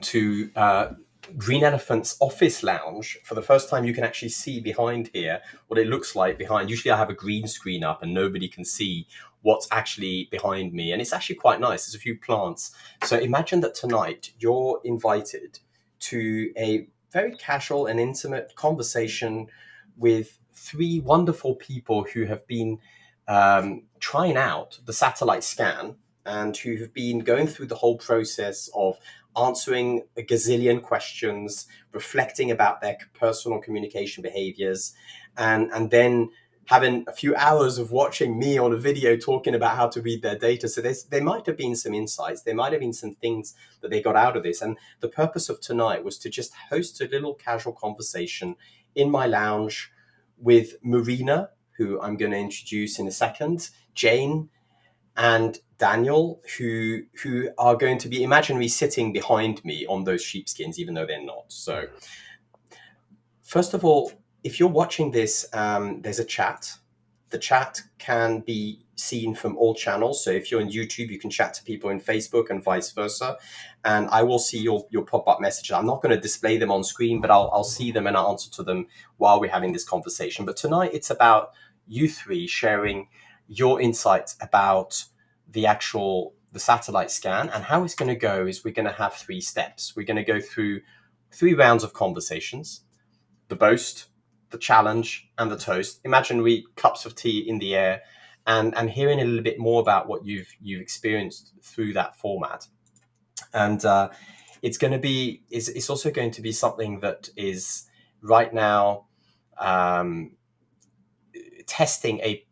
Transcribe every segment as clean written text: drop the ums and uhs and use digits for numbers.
to Green Elephant's office lounge. For the first time, you can actually see behind here what it looks like behind. Usually I have a green screen up and nobody can see what's actually behind me. And it's actually quite nice. There's a few plants. So imagine that tonight you're invited to a very casual and intimate conversation with three wonderful people who have been trying out the satellite scan and who have been going through the whole process of answering a gazillion questions, reflecting about their personal communication behaviors, and then having a few hours of watching me on a video talking about how to read their data. So there might have been some insights, there might have been some things that they got out of this. And the purpose of tonight was to just host a little casual conversation in my lounge with Marina, who I'm going to introduce in a second, Jane, and Daniel, who are going to be imaginary sitting behind me on those sheepskins, even though they're not. So first of all, if you're watching this, there's a chat. The chat can be seen from all channels. So if you're on YouTube, you can chat to people in Facebook and vice versa. And I will see your pop-up messages. I'm not going to display them on screen, but I'll see them and I'll answer to them while we're having this conversation. But tonight it's about you three sharing your insights about the satellite scan. And how it's going to go is we're going to have 3 steps. We're going to go through 3 rounds of conversations: the boast, the challenge, and the toast. Imaginary cups of tea in the air, and hearing a little bit more about what you've experienced through that format. And it's also going to be something that is right now testing a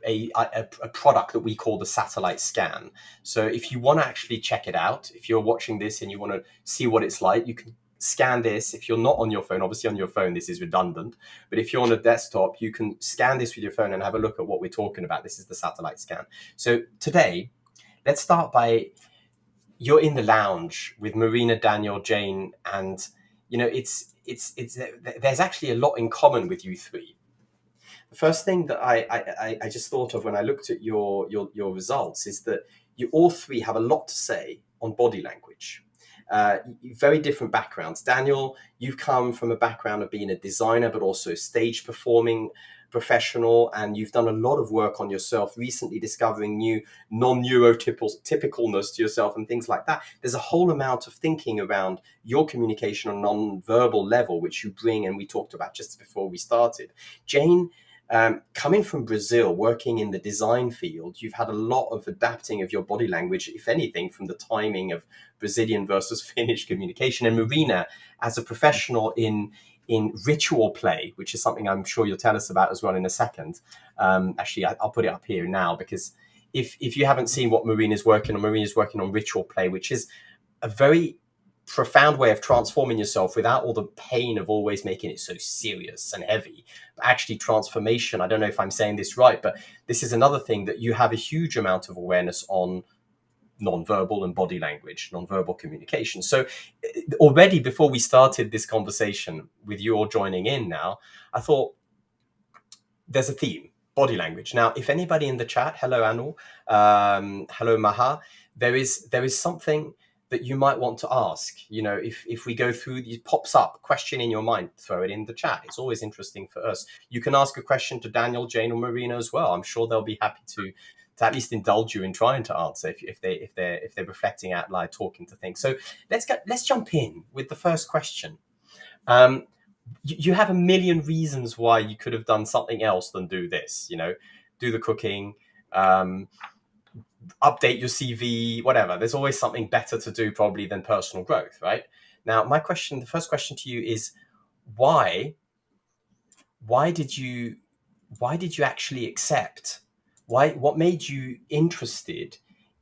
product that we call the satellite scan. So if you want to actually check it out, if you're watching this and you want to see what it's like, you can scan this. If you're not on your phone, obviously on your phone this is redundant, but if you're on a desktop, you can scan this with your phone and have a look at what we're talking about. This is the satellite scan. So today, let's start by, you're in the lounge with Marina, Daniel, Jane, and it's there's actually a lot in common with you three. The first thing that I just thought of when I looked at your results is that you all three have a lot to say on body language. Very different backgrounds. Daniel, you've come from a background of being a designer, but also stage performing professional, and you've done a lot of work on yourself recently, discovering new non-neurotypicalness to yourself and things like that. There's a whole amount of thinking around your communication on non-verbal level, which you bring, and we talked about just before we started. Jane, coming from Brazil, working in the design field, you've had a lot of adapting of your body language, if anything, from the timing of Brazilian versus Finnish communication. And Marina, as a professional in ritual play, which is something I'm sure you'll tell us about as well in a second. Actually, I'll put it up here now, because if you haven't seen what Marina's working on ritual play, which is a very profound way of transforming yourself without all the pain of always making it so serious and heavy. But actually, transformation, I don't know if I'm saying this right, but this is another thing that you have a huge amount of awareness on: non-verbal and body language, non-verbal communication. So already before we started this conversation, with you all joining in now, I thought there's a theme: body language. Now, if anybody in the chat, hello Anu, hello Maha, there is something that you might want to ask. If we go through, it pops up question in your mind, throw it in the chat. It's always interesting for us. You can ask a question to Daniel, Jane, or Marina as well. I'm sure they'll be happy to at least indulge you in trying to answer if they're reflecting out loud, talking to things. So let's jump in with the first question. You have a million reasons why you could have done something else than do this. Do the cooking, update your CV, whatever. There's always something better to do probably than personal growth, right? Now, the first question to you is, why did you actually accept? What made you interested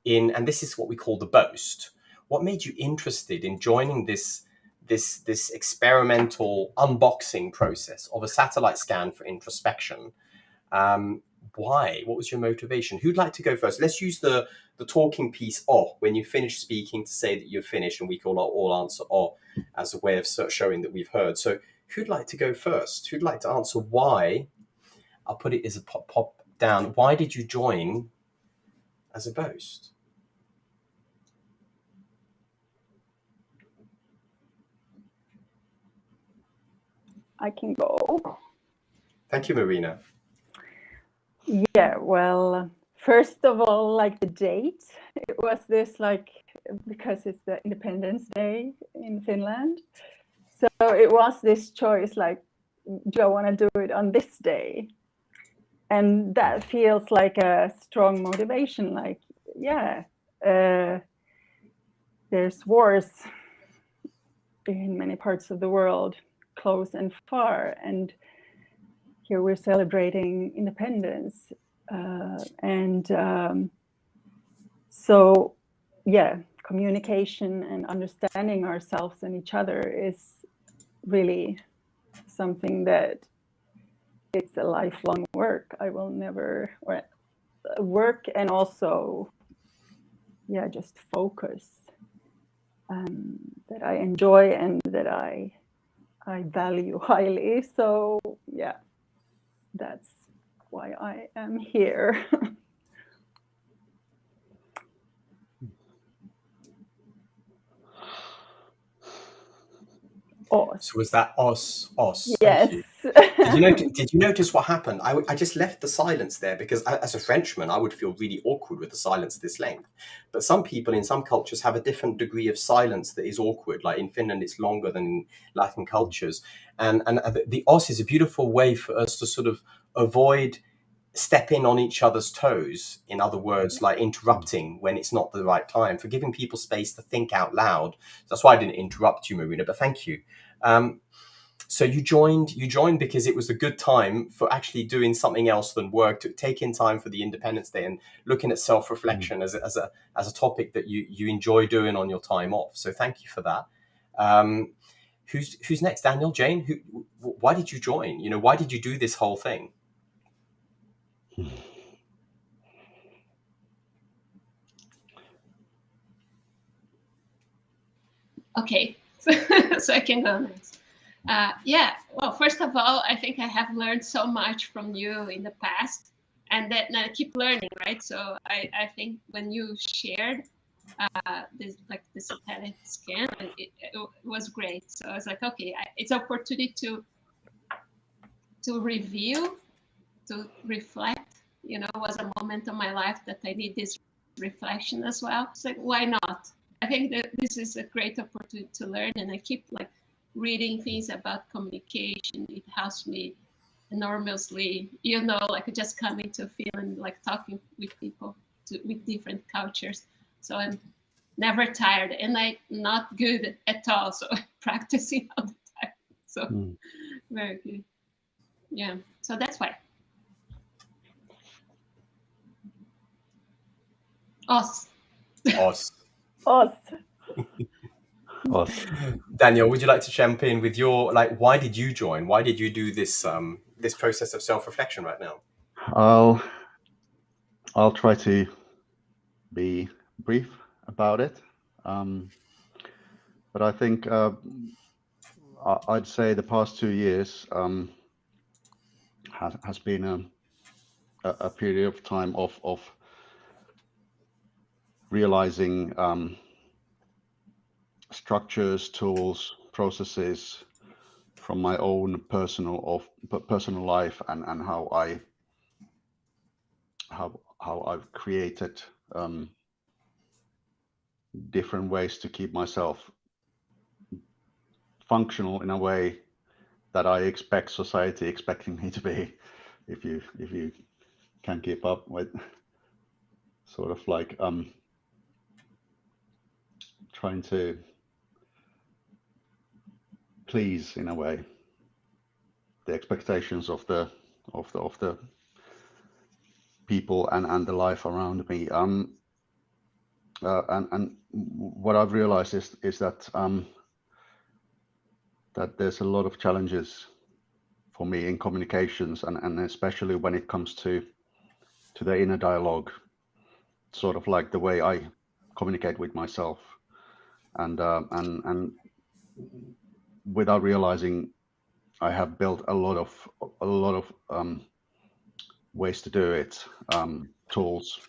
in, and this is what we call the boast, what made you interested in joining this experimental unboxing process of a satellite scan for introspection? Why? What was your motivation? Who'd like to go first? Let's use the talking piece "oh" when you finish speaking to say that you're finished, and we can all answer "oh" as a way of showing that we've heard. So who'd like to go first? Who'd like to answer why? I'll put it as a pop down. Why did you join as a boast? I can go. Thank you, Marina. Yeah, well, first of all, like the date, it was this like, because it's the Independence Day in Finland. So it was this choice, like, do I want to do it on this day? And that feels like a strong motivation, like, yeah, there's wars in many parts of the world, close and far. And here we're celebrating independence. So, yeah, communication and understanding ourselves and each other is really something that it's a lifelong work. I will never work, and also, yeah, just focus that I enjoy and that I value highly. So, yeah, that's why I am here. Os. So was that os? Yes. Thank you. Did you notice what happened? I just left the silence there because as a Frenchman, I would feel really awkward with the silence this length. But some people in some cultures have a different degree of silence that is awkward. Like in Finland, it's longer than in Latin cultures. And the os is a beautiful way for us to sort of avoid stepping on each other's toes. In other words, like interrupting when it's not the right time, for giving people space to think out loud. That's why I didn't interrupt you, Marina, but thank you. So you joined because it was a good time for actually doing something else than work, to taking time for the Independence Day and looking at self-reflection as a topic that you enjoy doing on your time off. So thank you for that. Who's next? Daniel, Jane? Why did you join? Why did you do this whole thing? Okay, so I can go next. Yeah, well, first of all, I think I have learned so much from you in the past, and that I keep learning, right? So I think when you shared this, like the satellite scan, it was great. So I was like, okay, it's an opportunity to review, to reflect. Was a moment of my life that I need this reflection as well. It's like, why not? I think that this is a great opportunity to learn, and I keep like reading things about communication. It helps me enormously, like just coming to feeling like talking with people with different cultures. So I'm never tired, and I'm not good at all. So practicing all the time. So very good. Yeah. So that's why. Os. Os. Os. Os. Daniel, would you like to jump in with your, why did you join? Why did you do this this process of self-reflection right now? I'll try to be brief about it. But I think I'd say the past 2 years has been a period of time of realizing structures, tools, processes from my own personal life, and how I've created different ways to keep myself functional in a way that I expect society expecting me to be, if you can keep up with sort of like trying to please in a way the expectations of the people and the life around me. And what I've realized is that that there's a lot of challenges for me in communications, and especially when it comes to the inner dialogue, sort of like the way I communicate with myself, and without realizing, I have built a lot of ways to do it, tools,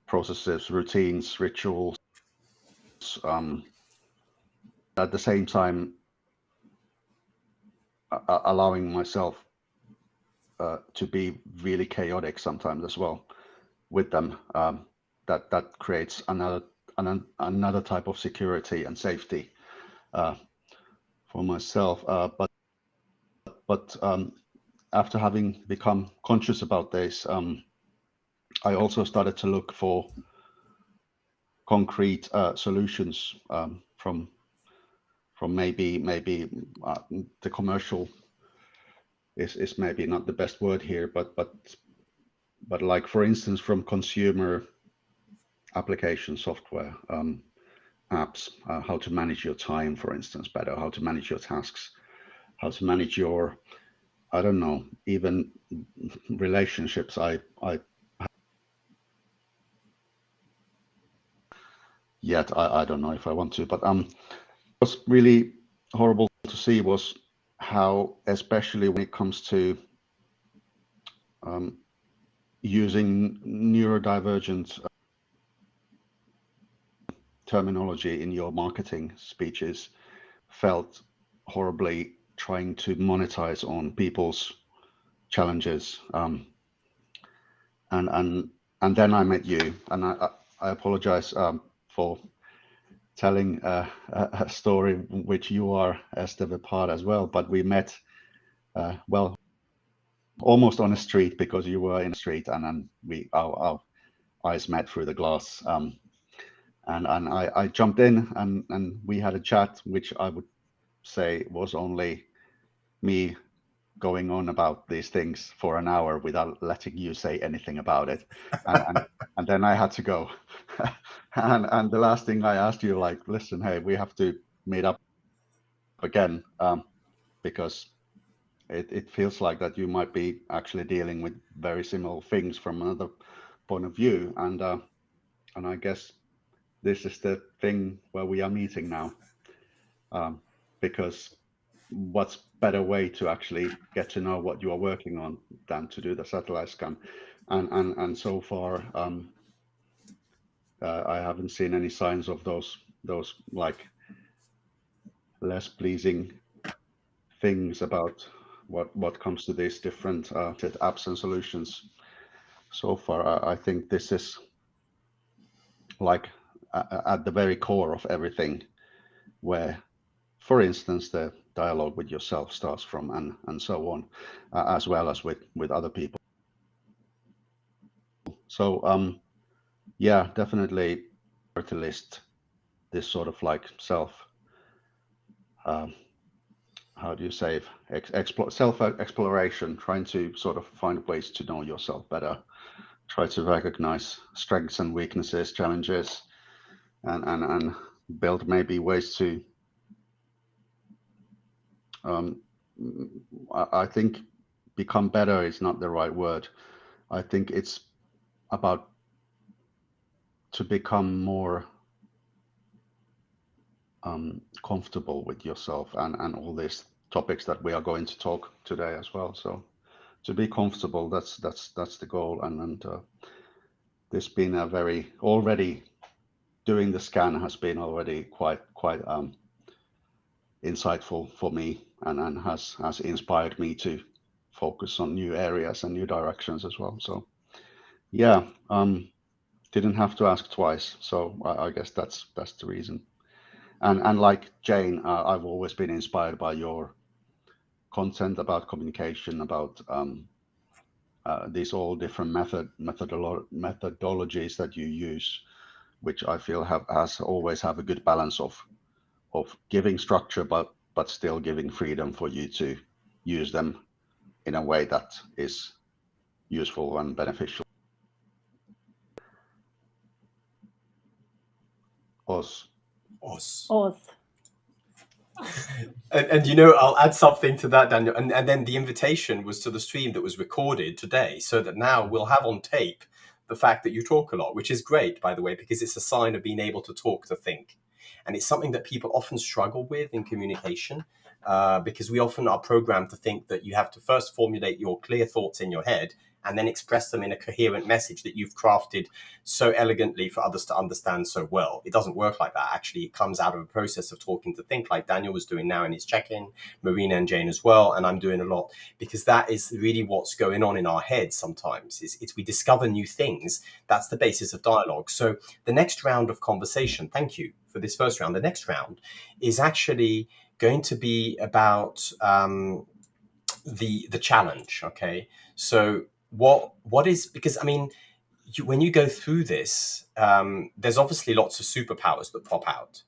processes, routines, rituals. At the same time, allowing myself to be really chaotic sometimes as well with them. That creates another type of security and safety for myself. But after having become conscious about this, I also started to look for concrete solutions from maybe the commercial is maybe not the best word here, but like, for instance, from consumer application software, apps, how to manage your time, for instance, better, how to manage your tasks, how to manage your, I don't know, even relationships. I don't know if I want to, but what's really horrible to see was how, especially when it comes to using neurodivergent terminology in your marketing speeches, felt horribly trying to monetize on people's challenges. And then I met you, and I apologize for telling a story which you are, Estève, a part as well. But we met, well, almost on a street, because you were in a street, and then our eyes met through the glass. And I jumped in, and we had a chat, which I would say was only me going on about these things for an hour without letting you say anything about it. And then I had to go. and the last thing I asked you, like, listen, hey, we have to meet up again, because it feels like that you might be actually dealing with very similar things from another point of view. And I guess this is the thing where we are meeting now, because what's better way to actually get to know what you are working on than to do the satellite scan, and so far I haven't seen any signs of those like less pleasing things about what comes to these different apps and solutions. So far, I think this is like at the very core of everything, where, for instance, the dialogue with yourself starts from, and so on, as well as with other people. So yeah, definitely to list this sort of like self, how do you say, self exploration, trying to sort of find ways to know yourself better, try to recognize strengths and weaknesses, challenges, and build maybe ways to I think become better is not the right word. I think it's about to become more comfortable with yourself, and all these topics that we are going to talk today as well. So to be comfortable, that's the goal. And this been a very, already doing the scan has been already quite insightful for me, and has inspired me to focus on new areas and new directions as well. So yeah, didn't have to ask twice. So I guess that's the reason. And like Jane, I've always been inspired by your content about communication, about these all different methodologies that you use, which I feel has always have a good balance of giving structure, but still giving freedom for you to use them in a way that is useful and beneficial. Oz. And you know, I'll add something to that, Daniel. And then the invitation was to the stream that was recorded today, so that now we'll have on tape the fact that you talk a lot, which is great, by the way, because it's a sign of being able to talk, to think. And it's something that people often struggle with in communication, because we often are programmed to think that you have to first formulate your clear thoughts in your head and then express them in a coherent message that you've crafted so elegantly for others to understand so well. It doesn't work like that. Actually, it comes out of a process of talking to think, like Daniel was doing now in his check-in, Marina and Jane as well, and I'm doing a lot, because that is really what's going on in our heads sometimes. It's we discover new things. That's the basis of dialogue. So the next round of conversation, thank you for this first round. The next round is actually going to be about the challenge. Okay, so what is, because I mean, when you go through this, there's obviously lots of superpowers that pop out.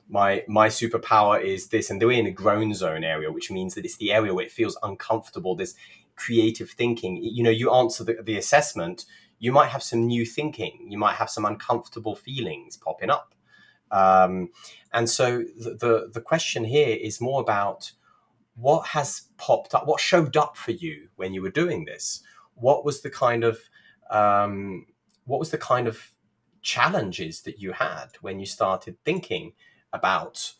My superpower is this, and they're in a groan zone area, which means that it's the area where it feels uncomfortable. This creative thinking. You answer the assessment, you might have some new thinking, you might have some uncomfortable feelings popping up. And so the question here is more about what has popped up, what showed up for you when you were doing this. What was the kind of challenges that you had when you started thinking about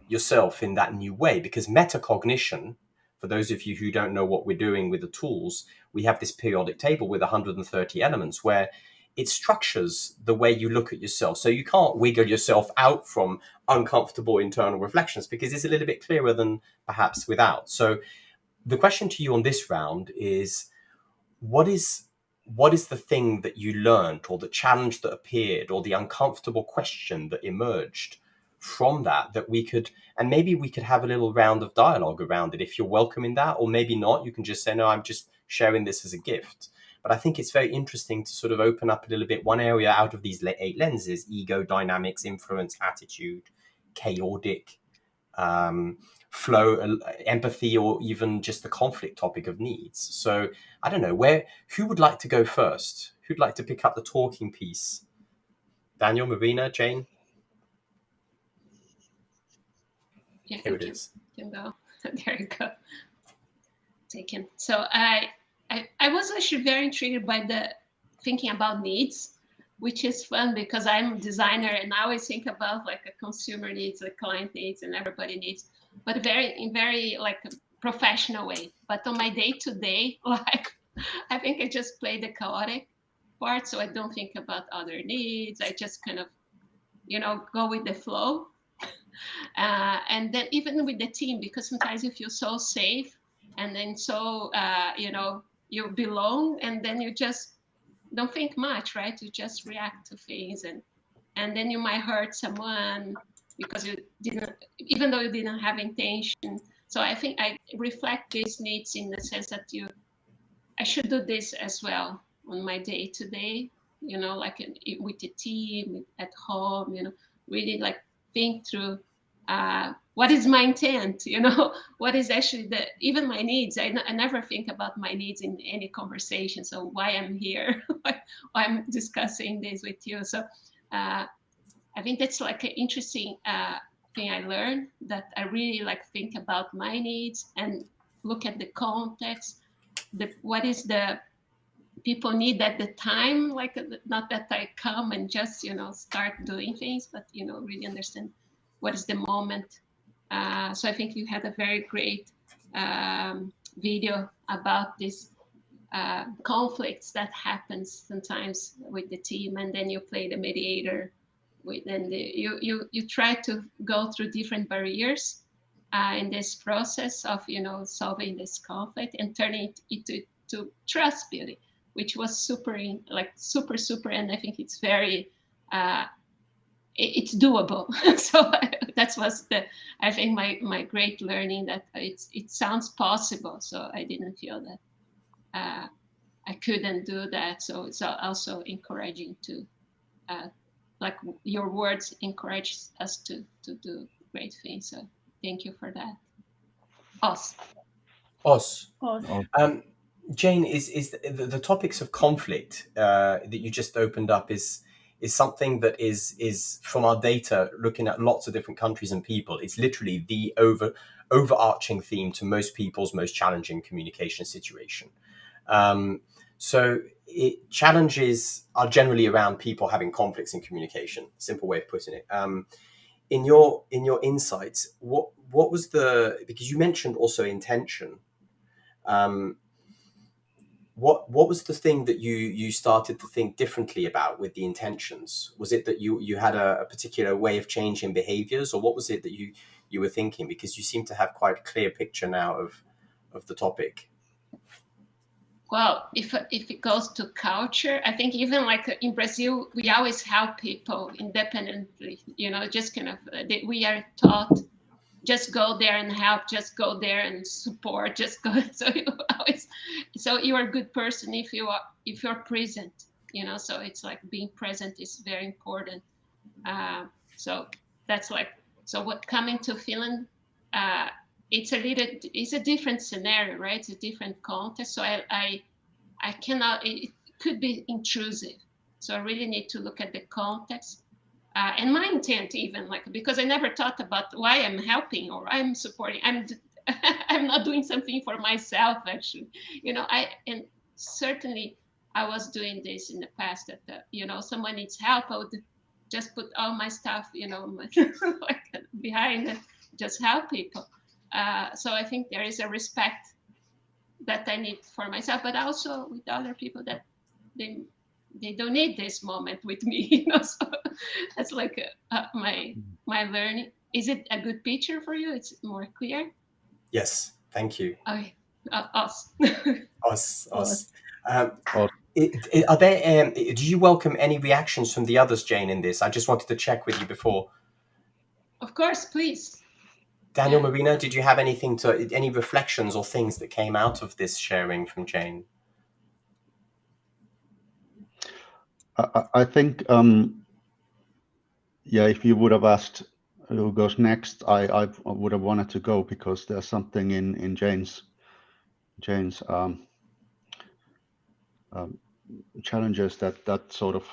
yourself in that new way? Because metacognition, for those of you who don't know what we're doing with the tools, we have this periodic table with 130 elements where it structures the way you look at yourself. So you can't wiggle yourself out from uncomfortable internal reflections, because it's a little bit clearer than perhaps without. So the question to you on this round is, what is the thing that you learned, or the challenge that appeared, or the uncomfortable question that emerged from that we could, and maybe we could have a little round of dialogue around it if you're welcoming that, or maybe not. You can just say, no, I'm just sharing this as a gift. But I think it's very interesting to sort of open up a little bit one area out of these 8 lenses: ego, dynamics, influence, attitude, chaotic, flow, empathy, or even just the conflict topic of needs. So I don't know, who would like to go first? Who'd like to pick up the talking piece? Daniel, Marina, Jane? Yeah, Here it is. Can go. There you go. Taken. So I was actually very intrigued by the thinking about needs, which is fun because I'm a designer and I always think about like a consumer needs, a client needs, and everybody needs, but in very like a professional way. But on my day to day, like I think I just play the chaotic part, so I don't think about other needs. I just kind of, go with the flow. And then even with the team, because sometimes you feel so safe and then so, you belong, and then you just don't think much, right? You just react to things, and then you might hurt someone because you didn't, even though you didn't have intention. So I think I reflect these needs in the sense that I should do this as well on my day to day, like with the team, at home, really like think through what is my intent, what is actually even my needs. I never think about my needs in any conversation. So why I'm here, why I'm discussing this with you. So I think that's like an interesting thing I learned, that I really like think about my needs and look at the context, what is the people need at the time, like not that I come and just start doing things, but really understand what is the moment. So I think you had a very great video about this conflicts that happens sometimes with the team, and then you play the mediator and you try to go through different barriers in this process of solving this conflict and turning it into trust building, which was super, and I think it's very it's doable. So that was I think my great learning, that it sounds possible. So I didn't feel that I couldn't do that. So it's also encouraging to like your words encourage us to do great things. So thank you for that. Os. Jane, is the topics of conflict that you just opened up is something that is from our data, looking at lots of different countries and people. It's literally the overarching theme to most people's most challenging communication situation. So challenges are generally around people having conflicts in communication. Simple way of putting it. In your insights, what was because you mentioned also intention. what was the thing that you started to think differently about with the intentions? Was it that you had a particular way of changing behaviors, or what was it that you were thinking? Because you seem to have quite a clear picture now of the topic. Well, if it goes to culture, I think even like in Brazil, we always help people independently, just kind of, we are taught, just go there and help, just go there and support, just go. So you are a good person if you're present, so it's like being present is very important. So that's like, so what coming to Finland, it's a different scenario, right? It's a different context. So I cannot, it could be intrusive. So I really need to look at the context and my intent, even like, because I never thought about why I'm helping or I'm supporting. I'm not doing something for myself, actually. And certainly I was doing this in the past that, someone needs help, I would just put all my stuff, like behind and just help people. So I think there is a respect that I need for myself, but also with other people that they don't need this moment with me, So that's like my learning. Is it a good picture for you? It's more clear. Yes, thank you. Okay, us. Us. Are there? Do you welcome any reactions from the others, Jane, in this? I just wanted to check with you before. Of course, please. Daniel, Marina, did you have any reflections or things that came out of this sharing from Jane? I think, if you would have asked who goes next, I would have wanted to go, because there's something in Jane's challenges that sort of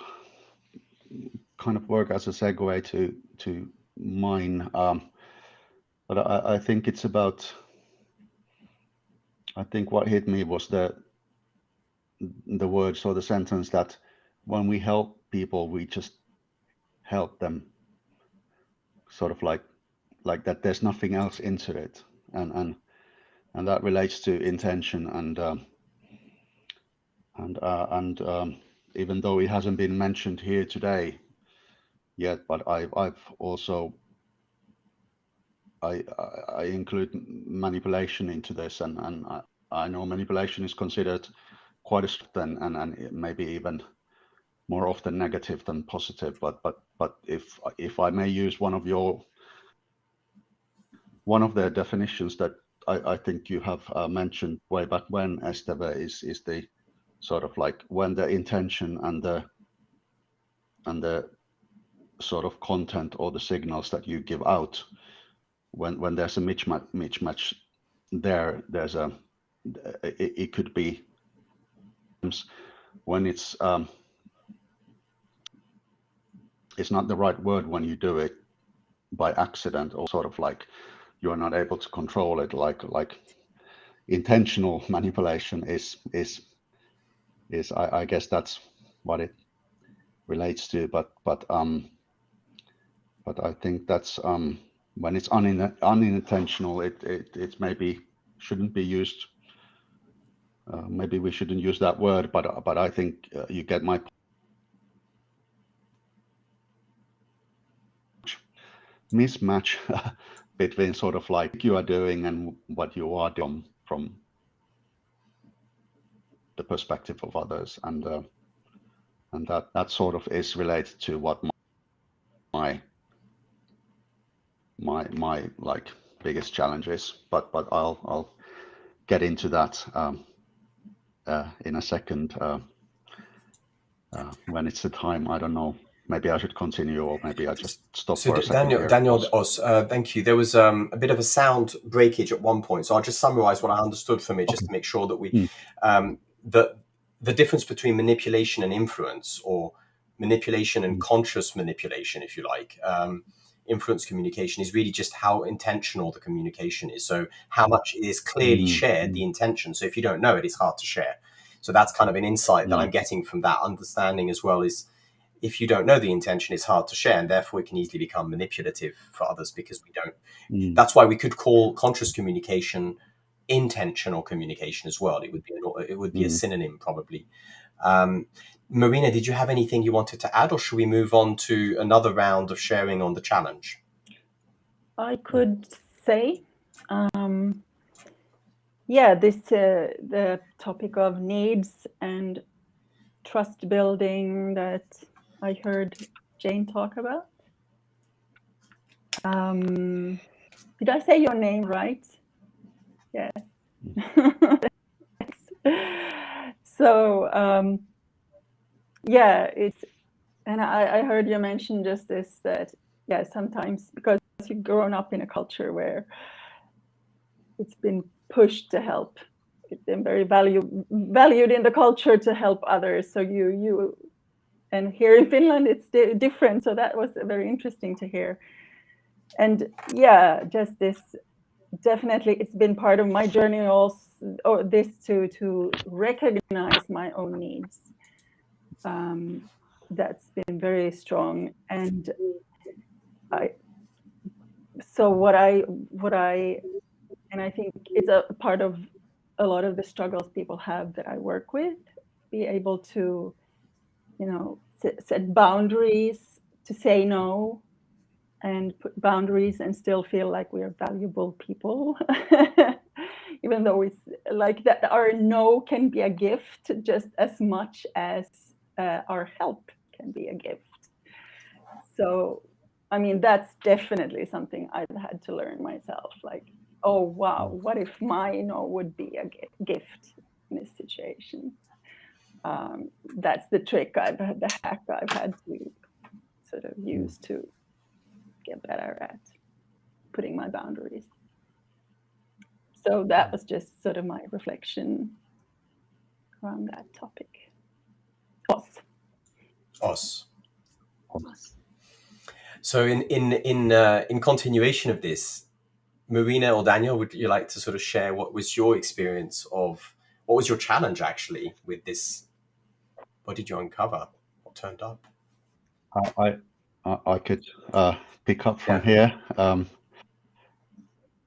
kind of work as a segue to mine. But I think it's about, I think what hit me was the words or the sentence that when we help people, we just help them, sort of like that. There's nothing else into it, and that relates to intention, and even though it hasn't been mentioned here today yet, but I've also I include manipulation into this, and I know manipulation is considered quite a strength, and maybe even more often negative than positive. But if I may use one of the definitions that I think you have mentioned way back when, Estève, is the sort of like when the intention and the sort of content or the signals that you give out, when there's a mismatch there, it could be when it's not the right word when you do it by accident, or sort of like you are not able to control it, like intentional manipulation is I guess that's what it relates to, but I think that's when it's unintentional, it maybe shouldn't be used. Maybe we shouldn't use that word, but I think you get my mismatch between sort of like you are doing and what you are doing from the perspective of others, and that sort of is related to what my like biggest challenge is. But I'll get into that in a second when it's the time. I don't know. Maybe I should continue, or maybe I just stop for a second. Daniel, thank you. There was a bit of a sound breakage at one point, so I'll just summarize what I understood from it, just to make sure that we the difference between manipulation and influence, or manipulation and conscious manipulation, if you like. Influence communication is really just how intentional the communication is. So how much is clearly shared, the intention. So if you don't know it, it's hard to share. So that's kind of an insight that I'm getting from that understanding as well, is if you don't know the intention, it's hard to share, and therefore it can easily become manipulative for others, because we don't. That's why we could call conscious communication intentional communication as well. It would be a synonym probably. Marina, did you have anything you wanted to add, or should we move on to another round of sharing on the challenge? I could say, the topic of needs and trust building that I heard Jane talk about. Did I say your name right? Yes. So it's, and I heard you mention just this, that sometimes because you've grown up in a culture where it's been pushed to help, it's been very valued in the culture to help others. So you and here in Finland it's different. So that was very interesting to hear. And just this, definitely it's been part of my journey also, this to recognize my own needs. That's been very strong. And I think it's a part of a lot of the struggles people have that I work with, be able to, set boundaries, to say no, and put boundaries and still feel like we are valuable people. Even though it's like that, our no can be a gift just as much as our help can be a gift. So, I mean, that's definitely something I've had to learn myself. Like, oh, wow, what if my no would be a gift in this situation? That's the trick the hack I've had to sort of use to get better at putting my boundaries. So that was just sort of my reflection around that topic. Os. So in continuation of this, Marina or Daniel, would you like to sort of share what was your experience of, what was your challenge actually with this? What did you uncover? What turned up? I could pick up from here.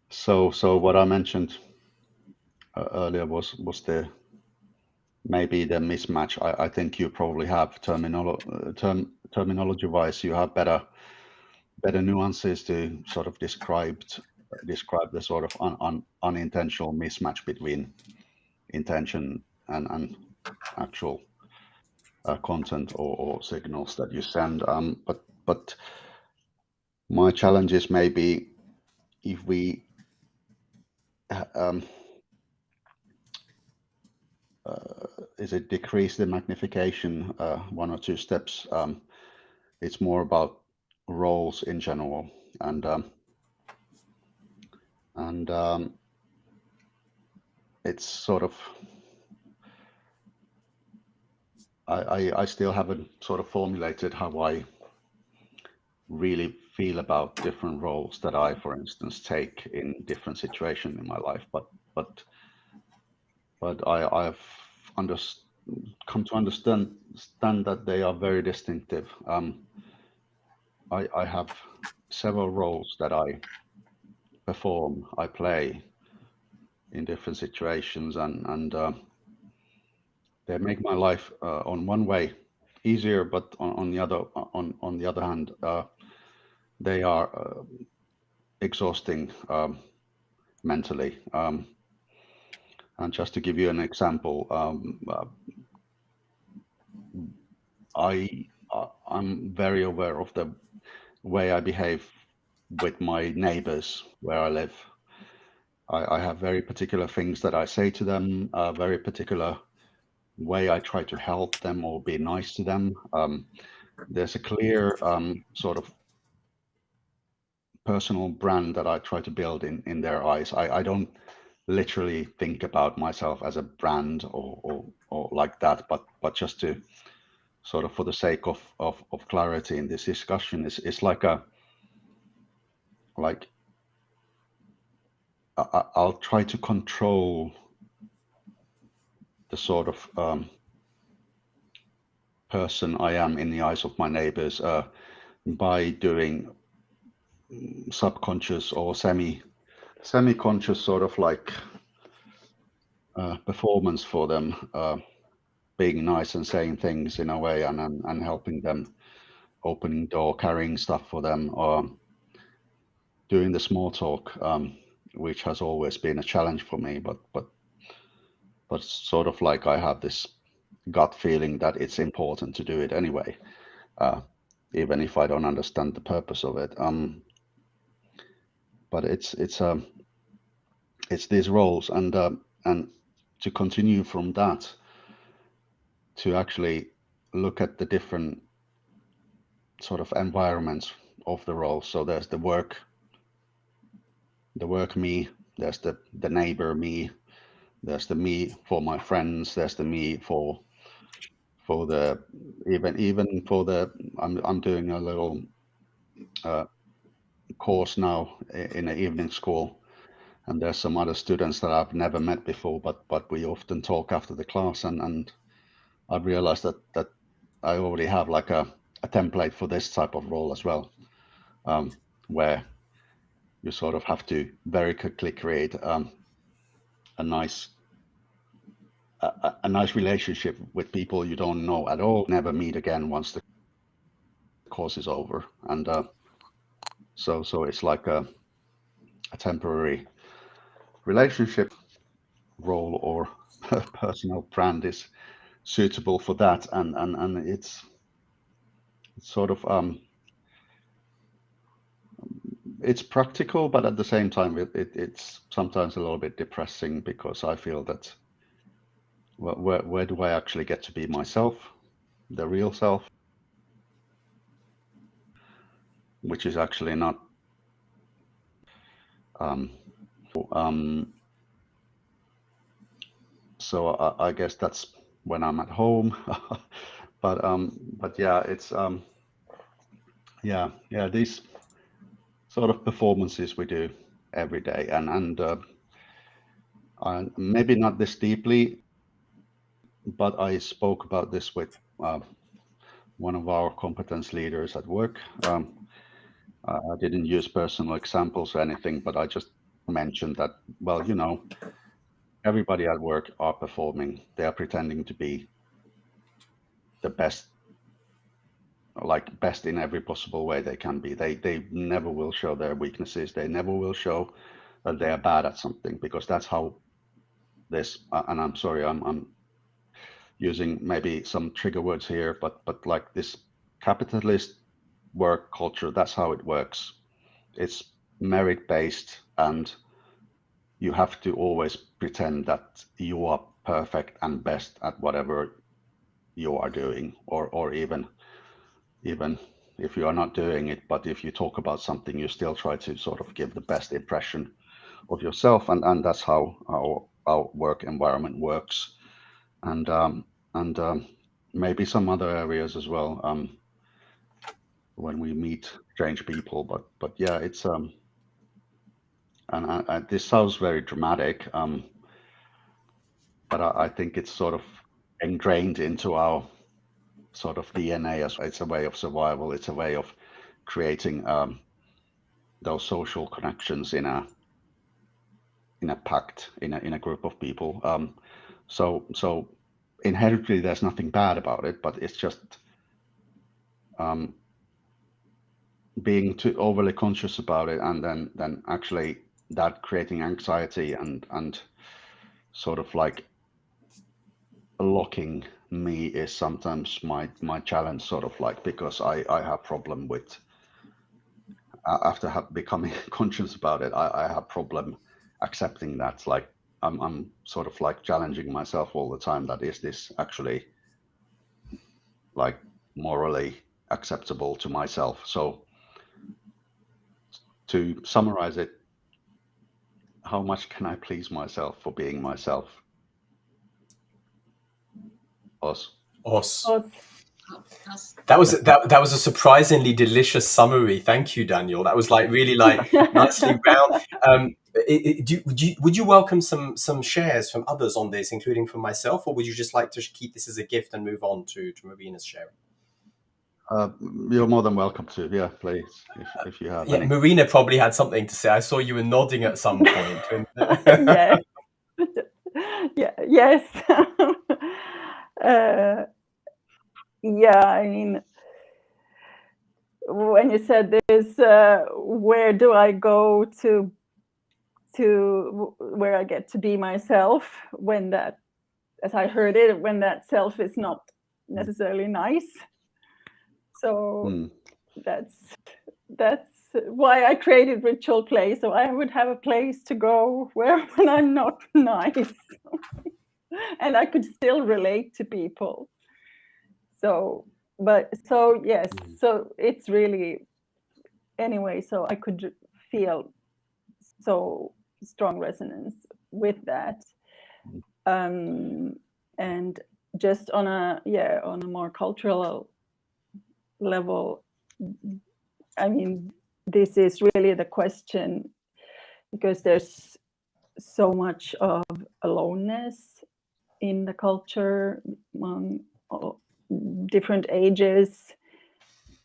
So what I mentioned earlier was maybe the mismatch. I think you probably have terminology-wise, you have better nuances to sort of describe the sort of unintentional mismatch between intention and actual content or signals that you send. But my challenge is maybe if we is it decrease the magnification 1 or 2 steps. It's more about roles in general, and it's sort of I still haven't sort of formulated how I really feel about different roles that I, for instance, take in different situations in my life. But I've come to understand that they are very distinctive. I have several roles that I perform, I play in different situations, and they make my life on one way easier, but on the other hand, they are exhausting mentally. And just to give you an example, I'm very aware of the way I behave with my neighbors where I live. I have very particular things that I say to them, a very particular way I try to help them or be nice to them. There's a clear sort of personal brand that I try to build in their eyes. I don't literally think about myself as a brand or like that, but just to sort of, for the sake of clarity in this discussion, it's like I'll try to control the sort of person I am in the eyes of my neighbors by doing subconscious or semi-conscious sort of like performance for them, being nice and saying things in a way, and helping them, opening door, carrying stuff for them, or doing the small talk, which has always been a challenge for me. But sort of like I have this gut feeling that it's important to do it anyway, even if I don't understand the purpose of it. But it's these roles, and to continue from that, to actually look at the different sort of environments of the role. So there's the work me, there's the neighbor me, there's the me for my friends, there's the me for the even for the I'm doing a little course now in an evening school, and there's some other students that I've never met before, but we often talk after the class, and I've realized that I already have like a template for this type of role as well, where you sort of have to very quickly create a nice relationship with people you don't know at all, never meet again once the course is over, and so it's like a temporary relationship role or personal brand is suitable for that, and it's sort of it's practical, but at the same time it's sometimes a little bit depressing, because I feel that where do I actually get to be myself, the real self, which is actually not so I guess that's when I'm at home. but yeah, it's these sort of performances we do every day, and maybe not this deeply, but I spoke about this with one of our competence leaders at work. I didn't use personal examples or anything, but I just mentioned that, well, everybody at work are performing. They are pretending to be the best in every possible way they can be. They never will show their weaknesses. They never will show that they are bad at something, because that's how this, and I'm sorry, I'm using maybe some trigger words here, but like this capitalist work culture, that's how it works. It's merit based, and you have to always pretend that you are perfect and best at whatever you are doing, or even if you are not doing it, but if you talk about something, you still try to sort of give the best impression of yourself, and that's how our work environment works, and maybe some other areas as well, when we meet strange people, but yeah, it's and this sounds very dramatic, but I think it's sort of ingrained into our sort of DNA as well. It's a way of survival. It's a way of creating those social connections in a pact, in a group of people. So inherently, there's nothing bad about it, but it's just being too overly conscious about it, and then actually that creating anxiety and sort of like locking me is sometimes my challenge, sort of like, because I have problem with, after becoming conscious about it, I have problem accepting that, like I'm sort of like challenging myself all the time, that is this actually like morally acceptable to myself. So to summarize it, how much can I please myself for being myself? Us. That was a surprisingly delicious summary. Thank you, Daniel. That was like really like nicely round. Would you welcome some shares from others on this, including from myself, or would you just like to keep this as a gift and move on to Marina's sharing? You're more than welcome to. Yeah, please, if you have any. Marina probably had something to say. I saw you were nodding at some point. Yes. Yeah, yes. Yeah, I mean, when you said this, where do I go to where I get to be myself, when that, as I heard it, when that self is not necessarily nice. So that's why I created ritual play, so I would have a place to go where when I'm not nice, and I could still relate to people. So yes, so it's really, anyway, so I could feel so strong resonance with that. And just on a more cultural level, I mean, this is really the question, because there's so much of aloneness in the culture among different ages,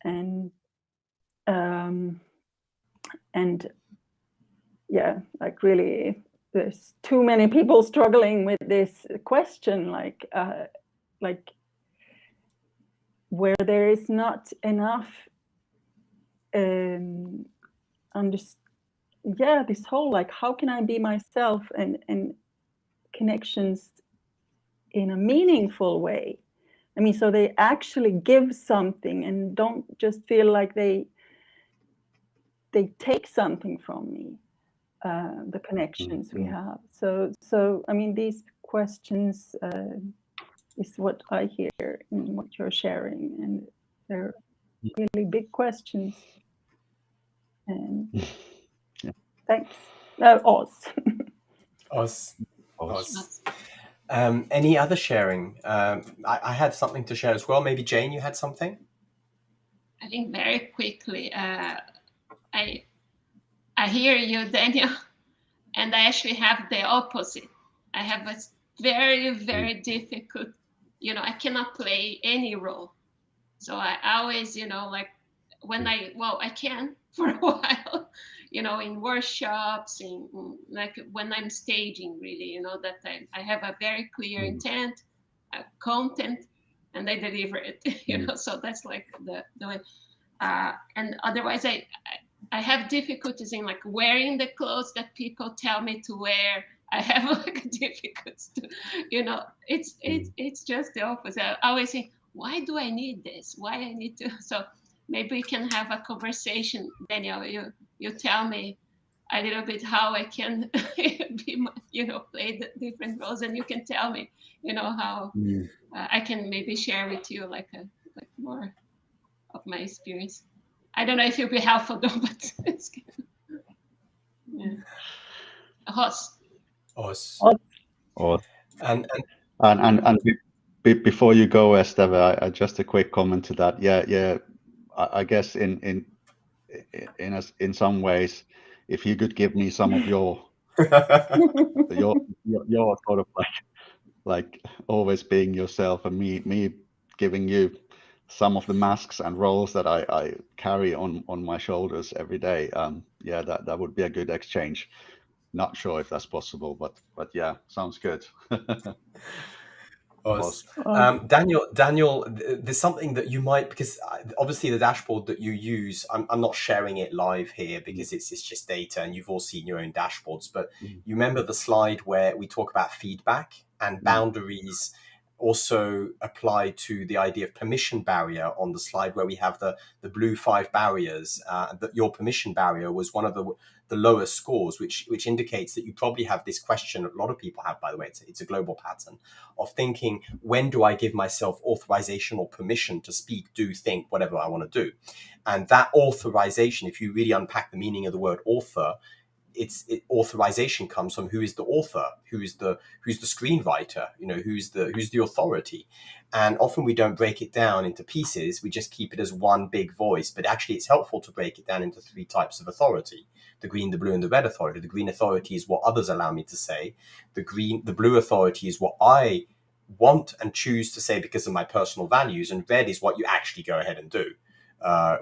and yeah, like really there's too many people struggling with this question, like where there is not enough this whole, like, how can I be myself, and connections in a meaningful way. I mean, so they actually give something and don't just feel like they take something from me, the connections we have. So I mean, these questions is what I hear in what you're sharing, and they're really big questions. And thanks. Oz. Oz. Any other sharing? I had something to share as well. Maybe Jane, you had something? I think very quickly, I hear you, Daniel, and I actually have the opposite. I have a very, very difficult, I cannot play any role. So I always, like when I can for a while, in workshops, like when I'm staging, really, that I have a very clear intent, content, and I deliver it, so that's like the way. And otherwise, I have difficulties in like wearing the clothes that people tell me to wear. I have like difficulties to, it's just the opposite. I always think, why do I need this? Why I need to? So maybe we can have a conversation, Daniel. You tell me a little bit how I can be, play the different roles, and you can tell me, how I can maybe share with you like more of my experience. I don't know if it'll be helpful though, but it's good. Yeah. Oz. And before you go, Estève, I just a quick comment to that. Yeah. I guess in some ways, if you could give me some of your sort of like always being yourself, and me giving you some of the masks and roles that I carry on my shoulders every day. Yeah, that would be a good exchange. Not sure if that's possible, but yeah, sounds good. Oz. Daniel, there's something that you might, because obviously the dashboard that you use, I'm not sharing it live here because it's just data and you've all seen your own dashboards, but you remember the slide where we talk about feedback and boundaries also apply to the idea of permission barrier on the slide where we have the blue 5 barriers, that your permission barrier was one of the lowest scores, which indicates that you probably have this question. A lot of people have, by the way, it's a global pattern of thinking, when do I give myself authorization or permission to speak, do, think, whatever I want to do? And that authorization, if you really unpack the meaning of the word author, authorization comes from who is the author, who's the screenwriter, who's the authority. And often we don't break it down into pieces, we just keep it as one big voice. But actually it's helpful to break it down into 3 types of authority: the green, the blue, and the red authority. The green authority is what others allow me to say. The blue authority is what I want and choose to say because of my personal values, and red is what you actually go ahead and do,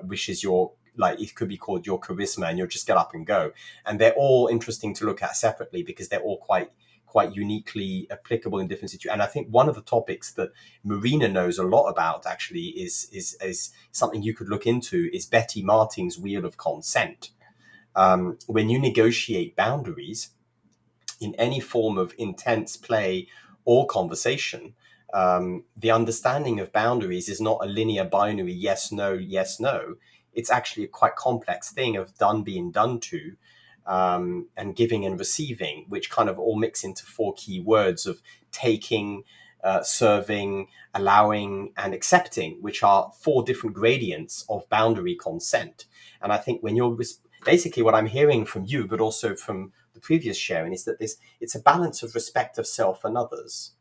which is your, like, it could be called your charisma, and you'll just get up and go. And they're all interesting to look at separately because they're all quite quite uniquely applicable in different situations. And I think one of the topics that Marina knows a lot about actually is something you could look into, is Betty Martin's wheel of consent. When you negotiate boundaries in any form of intense play or conversation, the understanding of boundaries is not a linear binary yes, no, yes, no. It's actually a quite complex thing of done being done to, and giving and receiving, which kind of all mix into 4 key words of taking, serving, allowing, and accepting, which are 4 different gradients of boundary consent. And I think when you're basically, what I'm hearing from you, but also from the previous sharing, is that it's a balance of respect of self and others.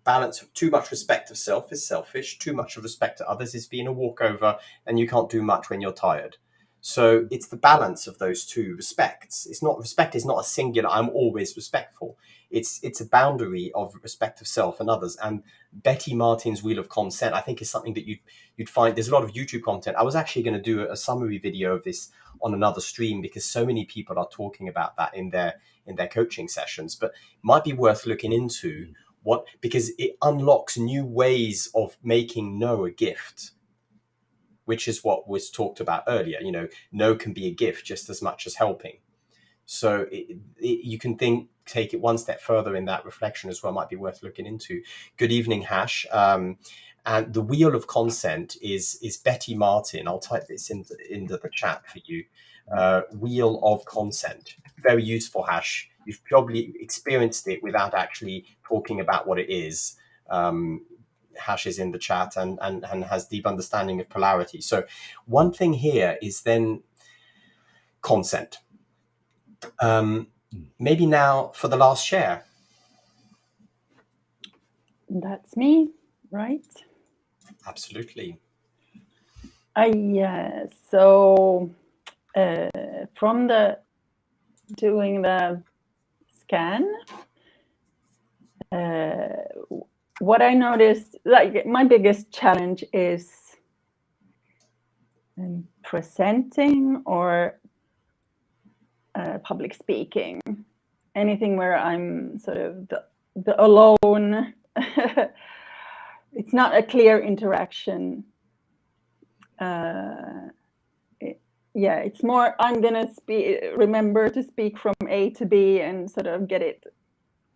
Balance of too much respect of self is selfish, too much of respect to others is being a walkover, and you can't do much when you're tired. So it's the balance of those 2 respects. Respect is not a singular, I'm always respectful. It's a boundary of respect of self and others. And Betty Martin's wheel of consent, I think, is something that you'd find. There's a lot of YouTube content. I was actually going to do a summary video of this on another stream, because so many people are talking about that in their coaching sessions. But it might be worth looking into because it unlocks new ways of making no a gift, which is what was talked about earlier. No can be a gift just as much as helping. So you can take it one step further in that reflection as well. Might be worth looking into. Good evening, Hash. And the wheel of consent is Betty Martin. I'll type this into the chat for you. Wheel of consent. Very useful, Hash. You've probably experienced it without actually talking about what it is. Hash is in the chat and has deep understanding of polarity. So one thing here is then consent. Maybe now for the last share. That's me, right? Absolutely. So from doing the scan, what I noticed, like my biggest challenge is presenting or public speaking, anything where I'm sort of the alone. It's not a clear interaction. It's more I'm gonna remember to speak from A to B and sort of get it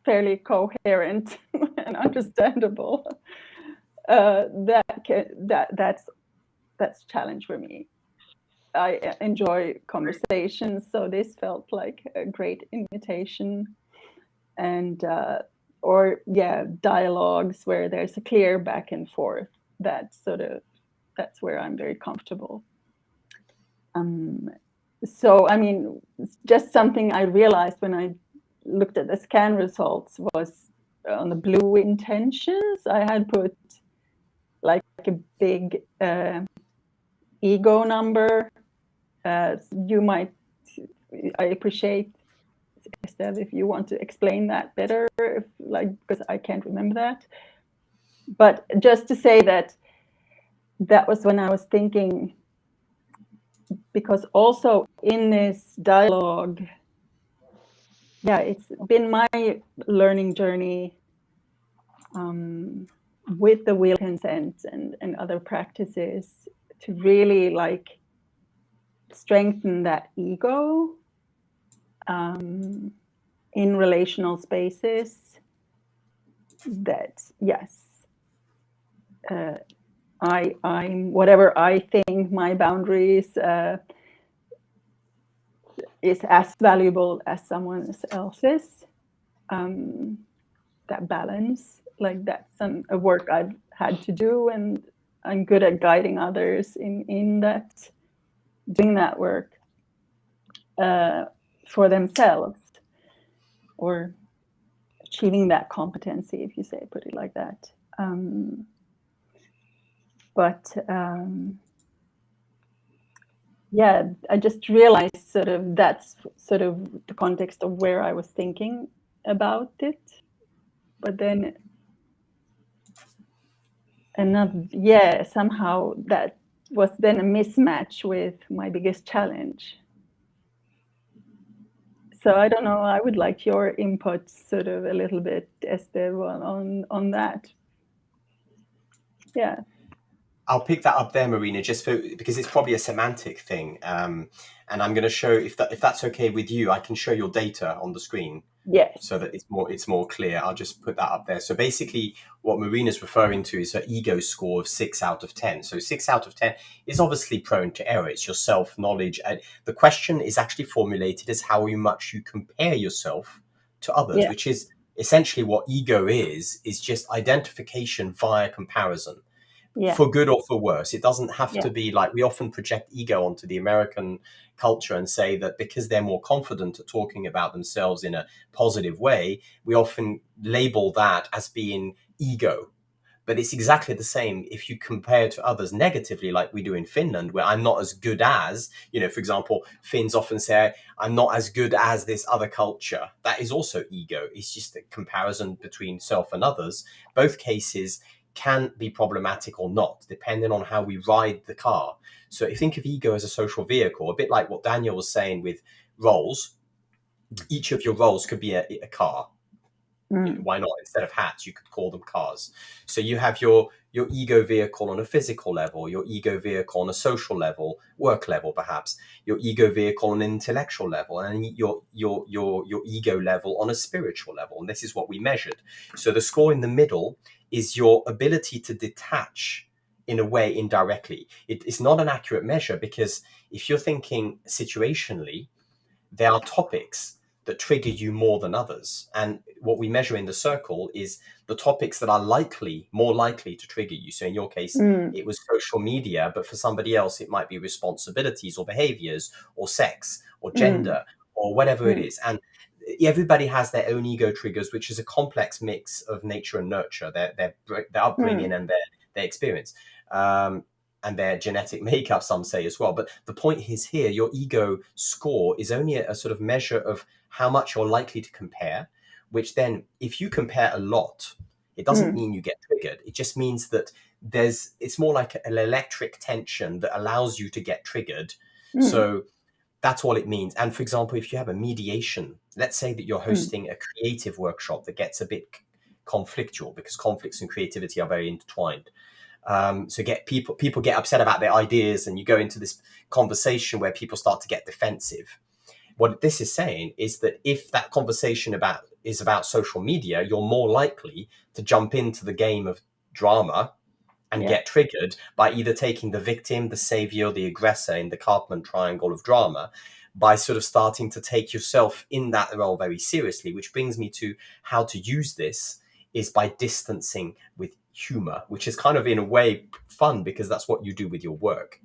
fairly coherent and understandable. That's a challenge for me. I enjoy conversations, so this felt like a great invitation. And dialogues where there's a clear back and forth. That's where I'm very comfortable. So I mean, just something I realized when I looked at the scan results was on the blue intentions, I had put like a big ego number. I appreciate, Estève, if you want to explain that better, because I can't remember that. But just to say that was when I was thinking, because also in this dialogue, it's been my learning journey with the wheel consent and other practices to really strengthen that ego in relational spaces. That I'm whatever I think my boundaries is as valuable as someone else's. That balance, that's a work I've had to do, and I'm good at guiding others in that, doing that work for themselves, or achieving that competency, if you put it like that. I just realized that's the context of where I was thinking about it. But then somehow that was then a mismatch with my biggest challenge. So I don't know. I would like your input, sort of a little bit, Estève, on that. Yeah. I'll pick that up there, Marina, just because it's probably a semantic thing, and I'm going to show if that's okay with you. I can show your data on the screen. Yes. So that it's more clear. I'll just put that up there. So basically, what Marina's referring to is her ego score of 6 out of 10. So 6 out of 10 is obviously prone to error. It's your self-knowledge. And the question is actually formulated as how much you compare yourself to others, which is essentially what ego is just identification via comparison. For good or for worse. It doesn't have to be like, we often project ego onto the American culture and say that because they're more confident at talking about themselves in a positive way, we often label that as being ego. But it's exactly the same if you compare to others negatively, like we do in Finland, where I'm not as good as, for example, Finns often say, I'm not as good as this other culture. That is also ego. It's just a comparison between self and others. Both cases can be problematic or not, depending on how we ride the car. So if you think of ego as a social vehicle, a bit like what Daniel was saying with roles, each of your roles could be a car. Why not? Instead of hats, you could call them cars. So you have your ego vehicle on a physical level, your ego vehicle on a social level, work level, perhaps, your ego vehicle on an intellectual level, and your ego level on a spiritual level. And this is what we measured. So the score in the middle is your ability to detach in a way indirectly. It's not an accurate measure, because if you're thinking situationally, there are topics that trigger you more than others. And what we measure in the circle is the topics that are more likely to trigger you. So in your case, it was social media, but for somebody else, it might be responsibilities or behaviors or sex or gender or whatever it is. And everybody has their own ego triggers, which is a complex mix of nature and nurture, their upbringing and their experience. And their genetic makeup, some say as well. But the point is here, your ego score is only a sort of measure of how much you're likely to compare, which then, if you compare a lot, it doesn't mean you get triggered. It just means that it's more like an electric tension that allows you to get triggered. So that's all it means. And for example, if you have a mediation, let's say that you're hosting a creative workshop that gets a bit conflictual, because conflicts and creativity are very intertwined. So people get upset about their ideas, and you go into this conversation where people start to get defensive. What this is saying is that if that conversation is about social media, you're more likely to jump into the game of drama and get triggered by either taking the victim, the savior, the aggressor in the Karpman triangle of drama, by sort of starting to take yourself in that role very seriously. Which brings me to how to use this is by distancing with humor, which is kind of in a way fun, because that's what you do with your work.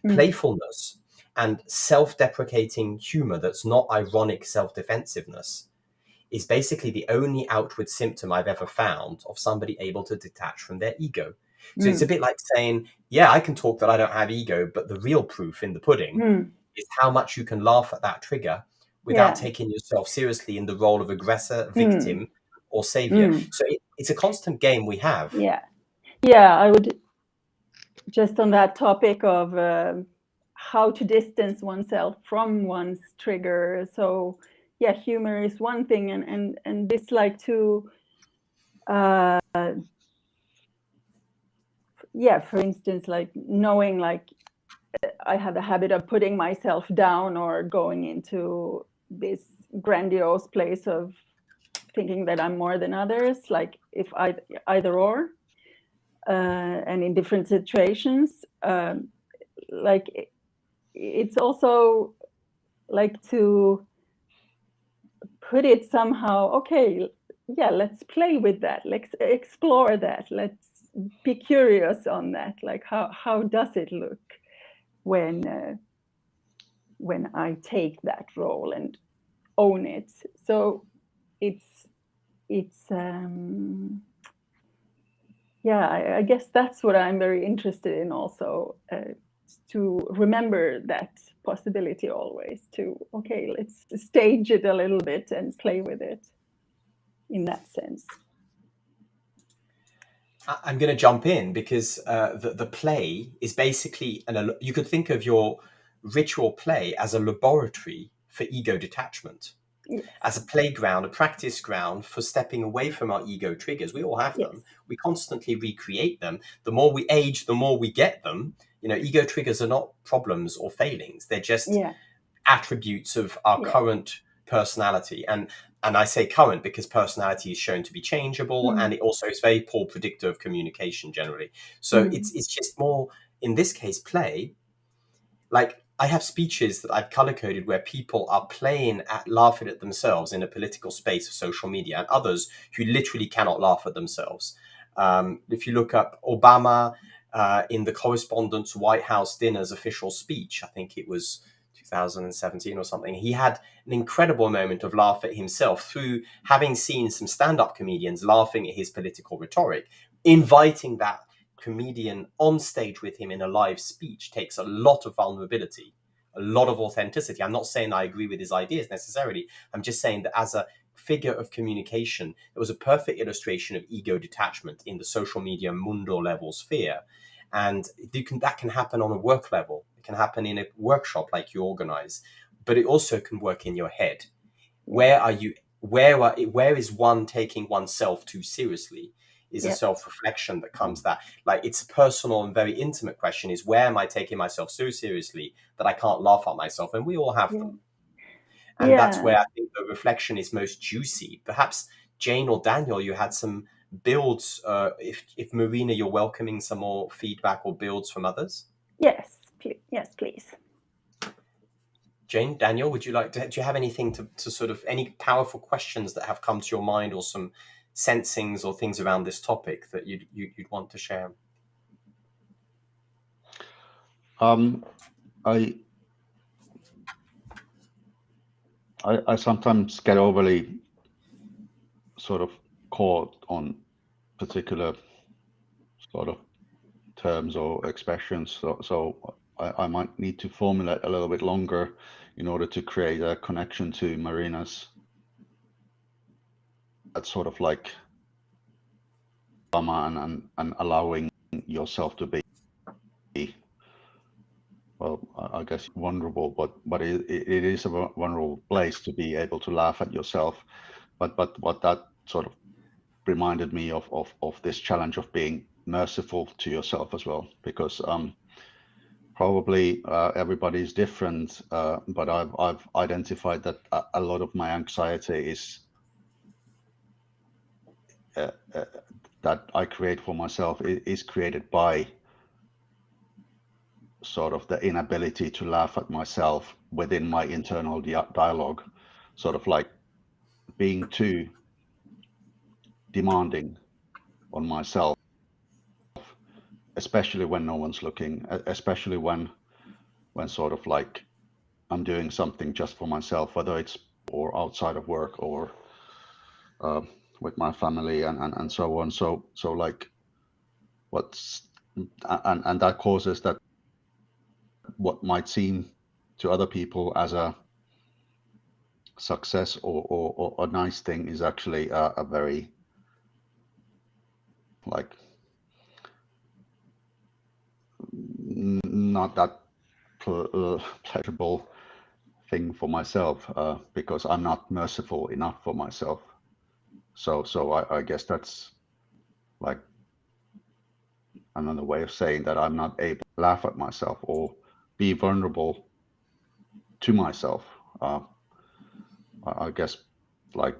Playfulness and self-deprecating humor that's not ironic self-defensiveness is basically the only outward symptom I've ever found of somebody able to detach from their ego. So it's a bit like saying, yeah, I can talk that I don't have ego, but the real proof in the pudding is how much you can laugh at that trigger without taking yourself seriously in the role of aggressor, victim, or savior. So it's a constant game we have. I would just, on that topic of how to distance oneself from one's trigger. So humor is one thing, and this, like, to for instance, like knowing, like, I have a habit of putting myself down or going into this grandiose place of thinking that I'm more than others, like if either or, and in different situations, like it's also like to put it somehow, okay, let's play with that, let's explore that, let's be curious on that, like how does it look when I take that role and own it. So it's I guess that's what I'm very interested in also, to remember that possibility always, to, okay, let's stage it a little bit and play with it in that sense. I'm going to jump in because the play is basically, you could think of your ritual play as a laboratory for ego detachment. Yes. as a playground, a practice ground for stepping away from our ego triggers. We all have Yes. them. We constantly recreate them. The more we age, the more we get them. You know, ego triggers are not problems or failings. They're just Yeah. attributes of our Yeah. current personality. And I say current because personality is shown to be changeable, and it also is very poor predictor of communication generally. So it's just more, in this case, play. Like, I have speeches that I've color coded where people are playing at laughing at themselves in a political space of social media, and others who literally cannot laugh at themselves. If you look up Obama in the correspondence White House dinner's official speech, I think it was 2017 or something, he had an incredible moment of laugh at himself through having seen some stand-up comedians laughing at his political rhetoric. Inviting that comedian on stage with him in a live speech takes a lot of vulnerability, a lot of authenticity. I'm not saying I agree with his ideas necessarily. I'm just saying that as a figure of communication, it was a perfect illustration of ego detachment in the social media mundo level sphere. And that can happen on a work level. It can happen in a workshop like you organize, but it also can work in your head. Where are you? Where is one taking oneself too seriously? Is a self-reflection that comes that, like, it's a personal and very intimate question, is where am I taking myself so seriously that I can't laugh at myself? And we all have them. And that's where I think the reflection is most juicy. Perhaps Jane or Daniel, you had some builds. If Marina, you're welcoming some more feedback or builds from others. Yes, yes, please. Jane, Daniel, would you like to? Do you have anything to sort of, any powerful questions that have come to your mind, or some sensings or things around this topic that you'd want to share? I sometimes get overly sort of caught on particular sort of terms or expressions, so I might need to formulate a little bit longer in order to create a connection to Marina's, that's sort of like and allowing yourself to be, well, I guess vulnerable, but it is a vulnerable place to be able to laugh at yourself. But what that sort of reminded me of this challenge of being merciful to yourself as well, because probably everybody is different, but I've identified that a lot of my anxiety is that I create for myself is created by sort of the inability to laugh at myself within my internal dialogue, sort of like being too demanding on myself, especially when no one's looking, especially when sort of like I'm doing something just for myself, whether it's or outside of work or with my family and so on. So like and that causes that what might seem to other people as a success or a nice thing is actually a very like not that pleasurable thing for myself, because I'm not merciful enough for myself. So I guess that's like another way of saying that I'm not able to laugh at myself or be vulnerable to myself. I guess like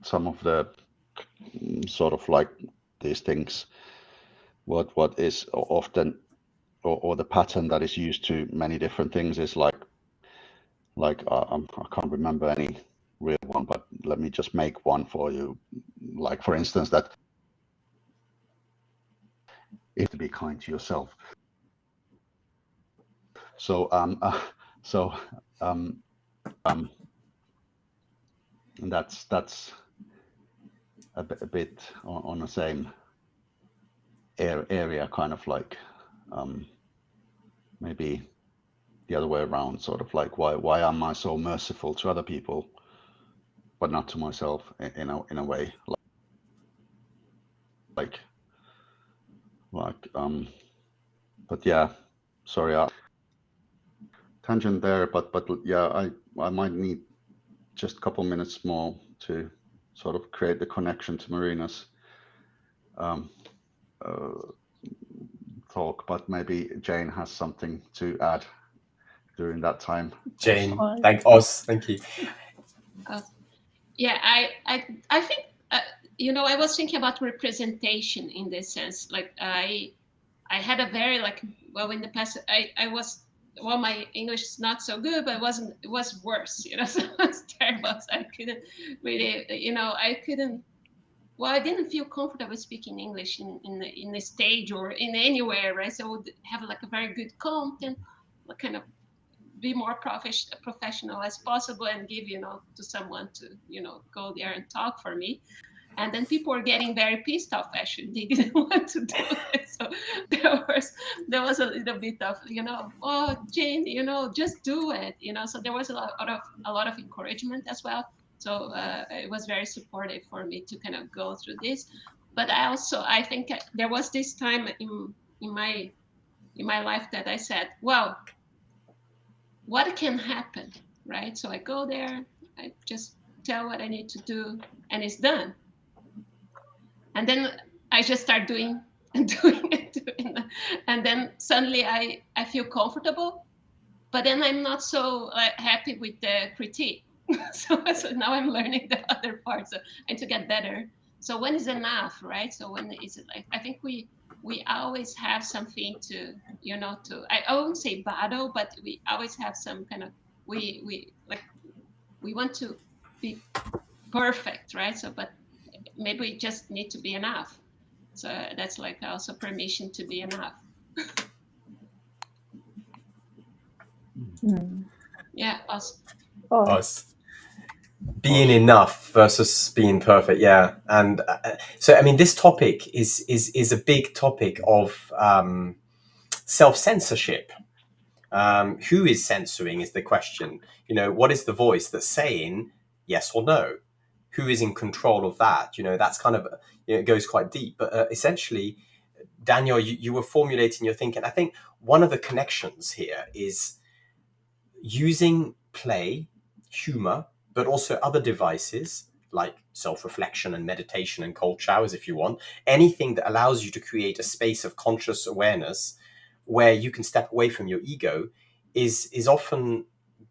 some of the sort of like these things, what is often or the pattern that is used to many different things is like I can't remember any real one, but let me just make one for you. Like, for instance, that you have to be kind to yourself. So that's a bit on the same area, kind of like maybe the other way around, sort of like why am I so merciful to other people but not to myself in a way, like but yeah, sorry, tangent there, but yeah, I might need just a couple minutes more to sort of create the connection to Marina's talk, but maybe Jane has something to add during that time. Jane, also. thank you. Yeah, I think I was thinking about representation in this sense. Like I had a very in the past I was my English is not so good, but it was worse, so it was terrible. So I couldn't really, I didn't feel comfortable speaking English in the stage or in anywhere, right? So I would have like a very good content, kind of be more professional as possible and give, to someone to, go there and talk for me. And then people were getting very pissed off. Actually, they didn't want to do it. So there was a little bit of, oh, Jane, just do it. So there was a lot of encouragement as well. So it was very supportive for me to kind of go through this. But I think there was this time in my life that I said, well, what can happen, right? So I go there, I just tell what I need to do, and it's done. And then I just start doing and and then suddenly I feel comfortable, but then I'm not so happy with the critique. so now I'm learning the other parts and to get better. So when is enough, right? So when is it I think we always have something to, I won't say battle, but we always have some kind of, we want to be perfect, right? So, but maybe we just need to be enough. So that's also permission to be enough. Yeah, us. Being enough versus being perfect, yeah. And so I mean, this topic is a big topic of self-censorship. Who is censoring is the question. What is the voice that's saying yes or no? Who is in control of that? That's kind of, it goes quite deep. But essentially, Daniel, you were formulating your thinking. I think one of the connections here is using play, humor, but also other devices like self-reflection and meditation and cold showers, if you want, anything that allows you to create a space of conscious awareness where you can step away from your ego is often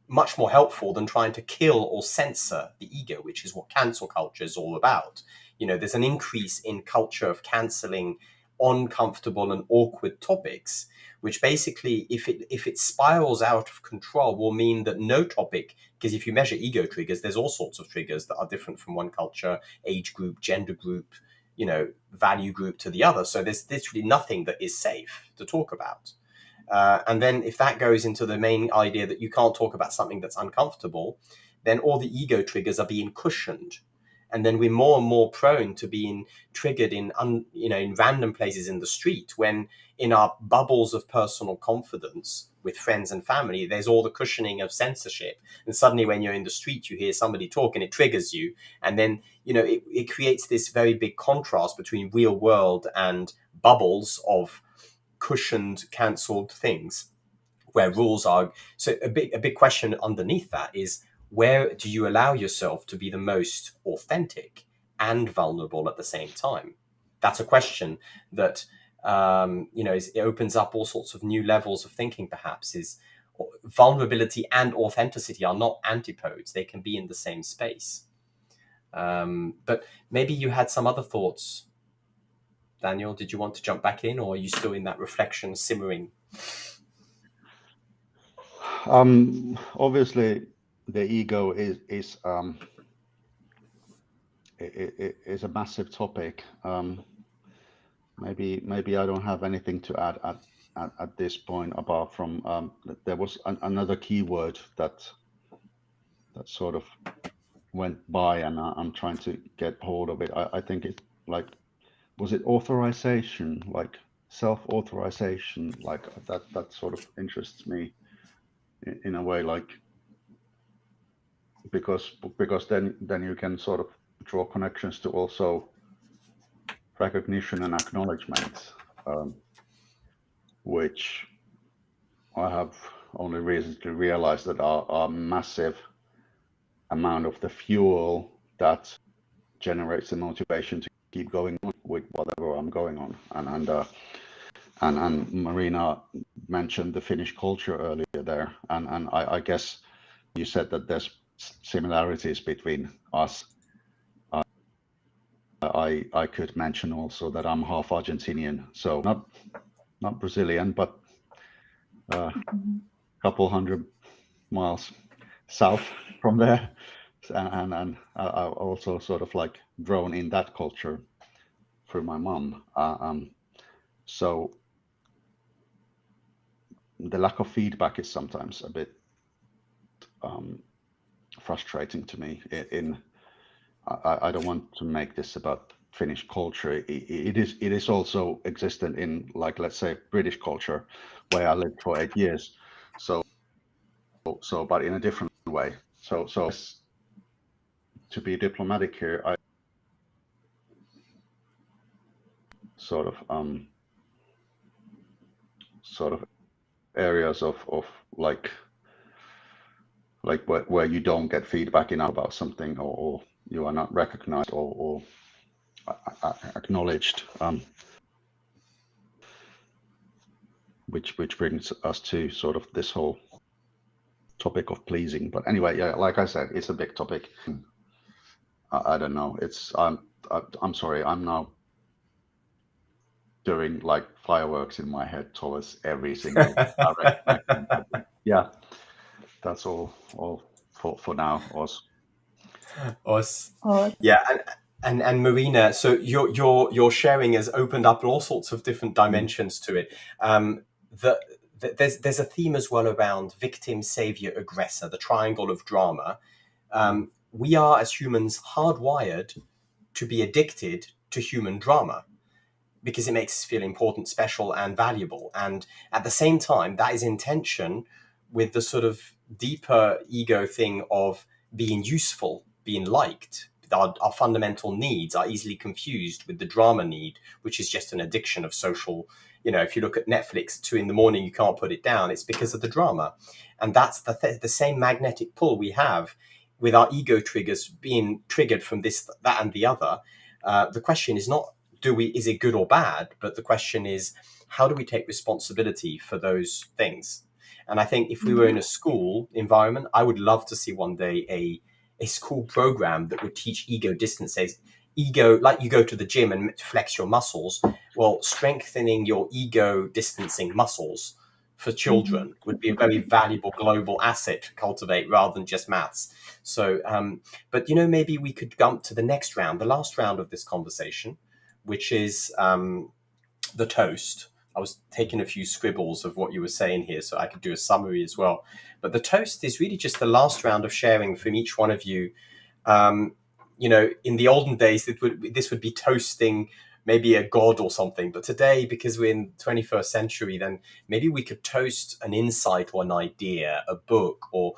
much more helpful than trying to kill or censor the ego, which is what cancel culture is all about. There's an increase in culture of canceling uncomfortable and awkward topics, which basically, if it spirals out of control, will mean that no topic, because if you measure ego triggers, there's all sorts of triggers that are different from one culture, age group, gender group, value group to the other. So there's literally nothing that is safe to talk about. And then if that goes into the main idea that you can't talk about something that's uncomfortable, then all the ego triggers are being cushioned. And then we're more and more prone to being triggered in random places in the street, when in our bubbles of personal confidence with friends and family, there's all the cushioning of censorship. And suddenly when you're in the street, you hear somebody talk and it triggers you. And then, it creates this very big contrast between real world and bubbles of cushioned, cancelled things where rules are. So a big question underneath that is, where do you allow yourself to be the most authentic and vulnerable at the same time? That's a question that it opens up all sorts of new levels of thinking. Perhaps is vulnerability and authenticity are not antipodes; they can be in the same space. But maybe you had some other thoughts, Daniel. Did you want to jump back in, or are you still in that reflection simmering? Obviously, the ego is a massive topic. Maybe I don't have anything to add at this point, apart from there was another keyword that sort of went by, and I'm trying to get hold of it. I think it was it authorization, like self-authorization, like that sort of interests me in a way, like because then you can sort of draw connections to also recognition and acknowledgement, which I have only recently realized that are massive amount of the fuel that generates the motivation to keep going on with whatever I'm going on. And Marina mentioned the Finnish culture earlier there, and I guess you said that there's similarities between us. I could mention also that I'm half Argentinian, so not Brazilian, but a couple hundred miles south from there, and I also sort of like grown in that culture through my mom. So the lack of feedback is sometimes a bit frustrating to me. I don't want to make this about Finnish culture. It is also existent in, like, let's say, British culture, where I lived for 8 years. So but in a different way. So to be diplomatic here, I sort of areas of like where you don't get feedback enough about something, or you are not recognized or acknowledged, which brings us to sort of this whole topic of pleasing. But anyway, yeah, like I said, it's a big topic. I don't know. I'm sorry. I'm now doing like fireworks in my head towards every single direction. Yeah, that's all for now. Us. Oh, Yeah, and Marina, so your sharing has opened up all sorts of different dimensions to it. There's a theme as well around victim, savior, aggressor, the triangle of drama. We are, as humans, hardwired to be addicted to human drama because it makes us feel important, special, and valuable. And at the same time, that is in tension with the sort of deeper ego thing of being useful, being liked. Our fundamental needs are easily confused with the drama need, which is just an addiction of social. If you look at Netflix at 2 a.m, you can't put it down. It's because of the drama. And that's the same magnetic pull we have with our ego triggers being triggered from this, that, and the other. The question is not, is it good or bad? But the question is, how do we take responsibility for those things? And I think if we were in a school environment, I would love to see one day a school program that would teach ego distances. Ego, like you go to the gym and flex your muscles. Well, strengthening your ego distancing muscles for children would be a very valuable global asset to cultivate rather than just maths. So, but maybe we could jump to the next round, the last round of this conversation, which is the toast. I was taking a few scribbles of what you were saying here so I could do a summary as well. But the toast is really just the last round of sharing from each one of you. In the olden days, this would be toasting maybe a god or something. But today, because we're in the 21st century, then maybe we could toast an insight or an idea, a book, or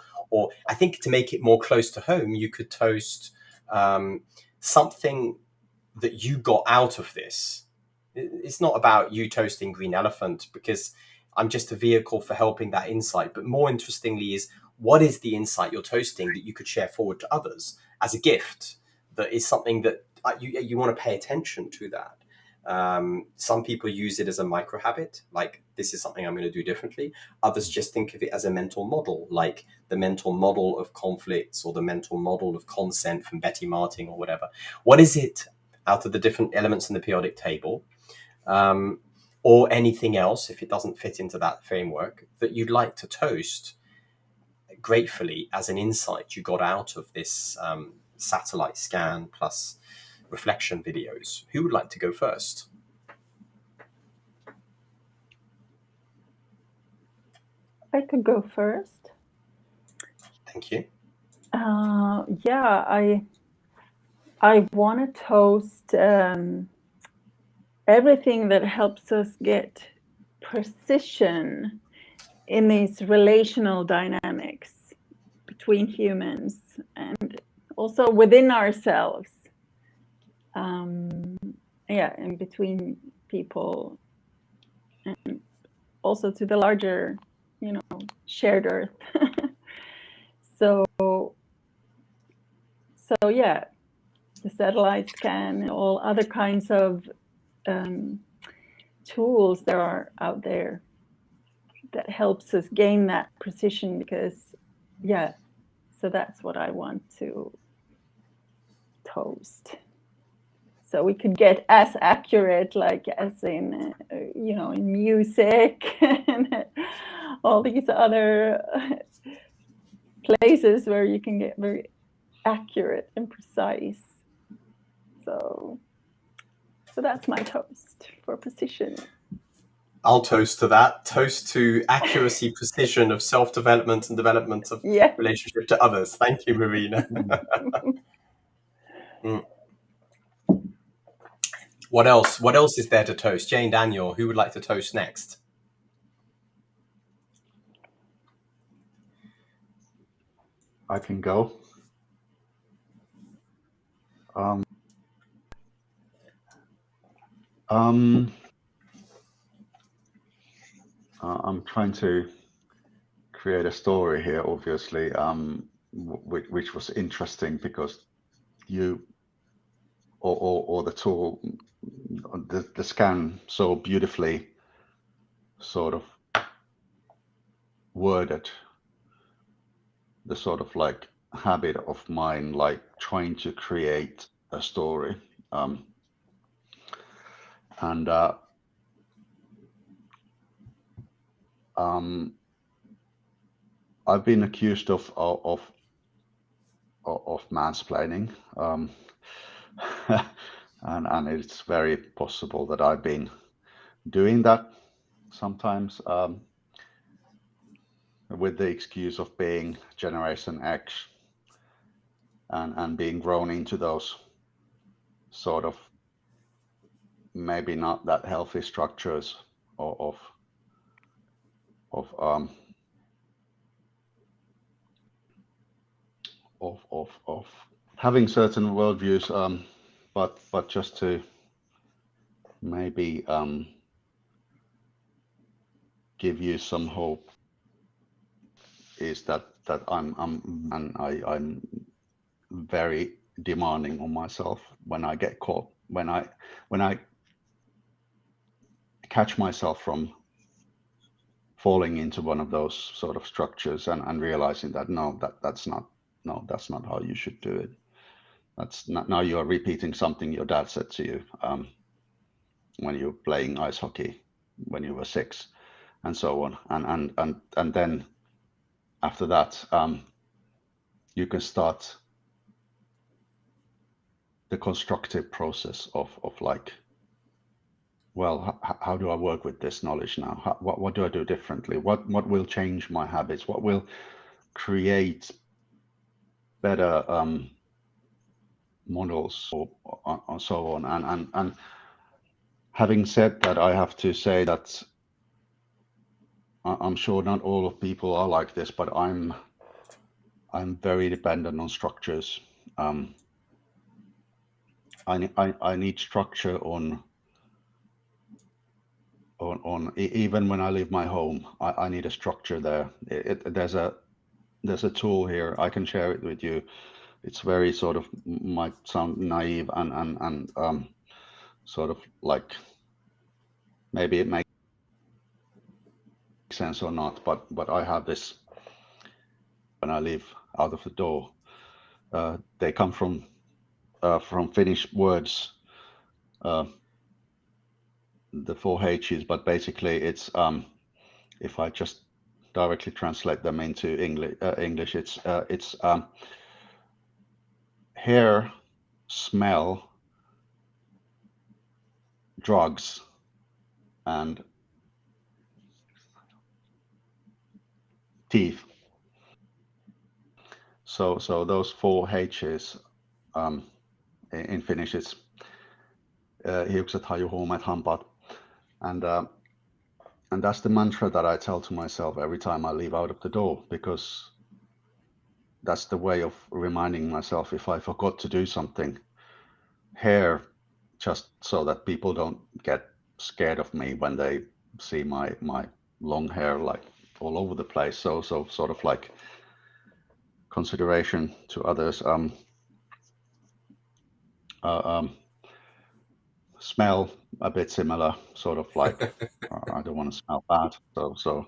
I think to make it more close to home, you could toast something that you got out of this. It's not about you toasting Green Elephant, because I'm just a vehicle for helping that insight. But more interestingly is, what is the insight you're toasting that you could share forward to others as a gift? That is something that you want to pay attention to that. Some people use it as a micro habit, like this is something I'm going to do differently. Others just think of it as a mental model, like the mental model of conflicts or the mental model of consent from Betty Martin or whatever. What is it out of the different elements in the periodic table, or anything else, if it doesn't fit into that framework, that you'd like to toast gratefully as an insight you got out of this satellite scan plus reflection videos? Who would like to go first? I could go first. Thank you. Yeah, I want to toast everything that helps us get precision in these relational dynamics between humans and also within ourselves. And between people, and also to the larger, shared earth. So So yeah, the satellite scan and all other kinds of tools there are out there that helps us gain that precision, because yeah, so that's what I want to toast. So we could get as accurate, like as in, in music and all these other places where you can get very accurate and precise. So that's my toast for precision. I'll toast to that. Toast to accuracy, precision of self-development and development of relationship to others. Thank you, Marina. What else? What else is there to toast? Jane, Daniel, who would like to toast next? I can go. I'm trying to create a story here, obviously, which was interesting because you or the tool, the scan, so beautifully sort of worded the sort of like habit of mine, like trying to create a story, and I've been accused of mansplaining, and it's very possible that I've been doing that sometimes, with the excuse of being Generation X and being grown into those sort of maybe not that healthy structures of having certain worldviews, but just to maybe give you some hope is that I'm very demanding on myself when I get caught, when I catch myself from falling into one of those sort of structures and realizing that that's not how you should do it. That's not, now you are repeating something your dad said to you when you were playing ice hockey when you were 6, and so on, and then after that you can start the constructive process of like, well, how do I work with this knowledge now? What do I do differently? What will change my habits? What will create better models or so on? And having said that, I have to say that I'm sure not all of people are like this, but I'm very dependent on structures. I need structure on even when I leave my home. I need a structure there. There's a tool here. I can share it with you. It's very sort of, might sound naive and sort of like, maybe it makes sense or not, but I have this when I leave out of the door. They come from Finnish words, the 4 H's, but basically it's if I just directly translate them into English, it's hair, smell, drugs, and teeth. So those 4 H's in Finnish, it's hiukset, haju, huumeet, hampaat, and that's the mantra that I tell to myself every time I leave out of the door, because that's the way of reminding myself if I forgot to do something. Hair, just so that people don't get scared of me when they see my long hair like all over the place. So sort of like consideration to others. smell a bit similar, sort of like I don't want to smell bad, so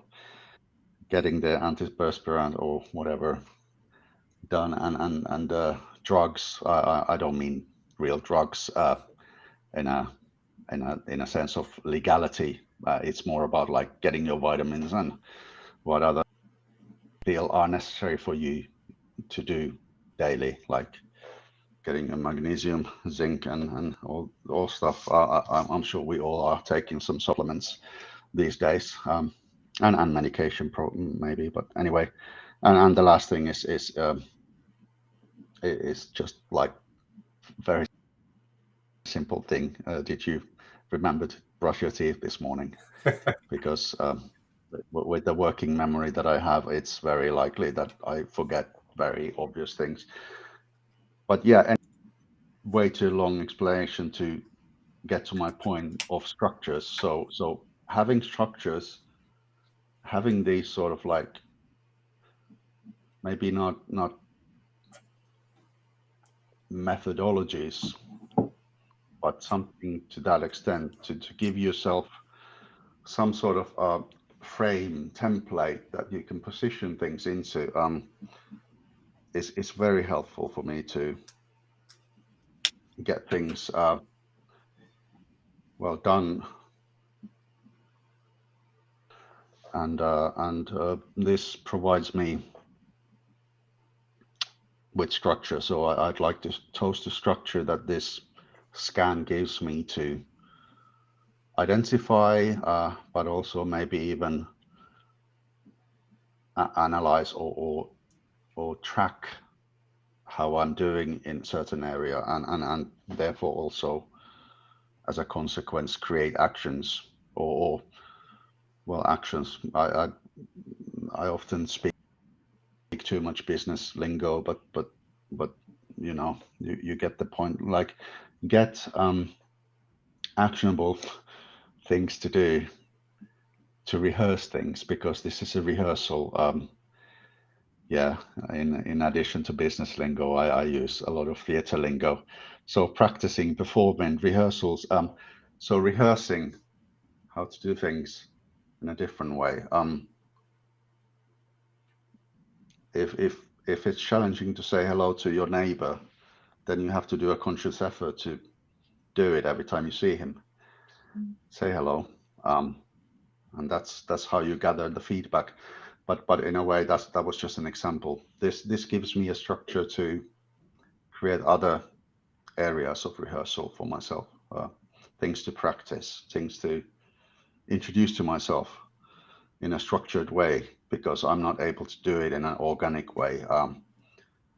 getting the antiperspirant or whatever done, and drugs. I don't mean real drugs in a sense of legality. It's more about like getting your vitamins and what other feel are necessary for you to do daily, like getting a magnesium, zinc, and all stuff. I'm sure we all are taking some supplements these days, and medication, maybe. But anyway, and the last thing is just like very simple thing. Did you remember to brush your teeth this morning? Because with the working memory that I have, it's very likely that I forget very obvious things. But yeah, and way too long explanation to get to my point of structures. So having structures, having these sort of like maybe not methodologies, but something to that extent to give yourself some sort of frame template that you can position things into is very helpful for me to get things well done, and this provides me with structure. So I'd like to toast the structure that this scan gives me to identify, but also maybe even analyze or track how I'm doing in certain area, and therefore also as a consequence create actions or well actions. I often speak too much business lingo, but you know, you get the point. Like get actionable things to do, to rehearse things, because this is a rehearsal. Yeah, in addition to business lingo, I use a lot of theater lingo. So practicing, performing, rehearsals. So rehearsing how to do things in a different way. If it's challenging to say hello to your neighbor, then you have to do a conscious effort to do it every time you see him. Say hello, and that's how you gather the feedback. But in a way, that was just an example. This gives me a structure to create other areas of rehearsal for myself, things to practice, things to introduce to myself in a structured way, because I'm not able to do it in an organic way,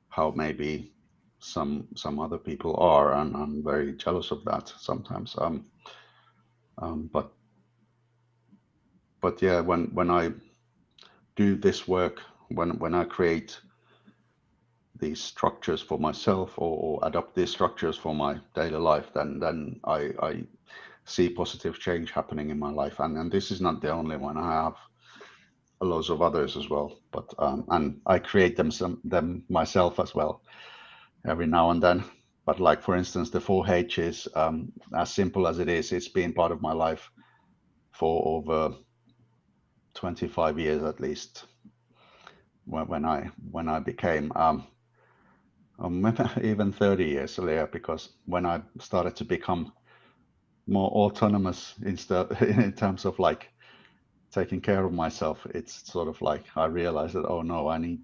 how maybe some other people are, and I'm very jealous of that sometimes. But yeah, when I do this work, when I create these structures for myself, or adopt these structures for my daily life, then I see positive change happening in my life. And this is not the only one. I have loads of others as well, but and I create them myself as well every now and then. But like, for instance, the 4H is as simple as it is. It's been part of my life for over 25 years at least, when I became even 30 years later, because when I started to become more autonomous in terms of like taking care of myself, it's sort of like I realized that, oh no, I need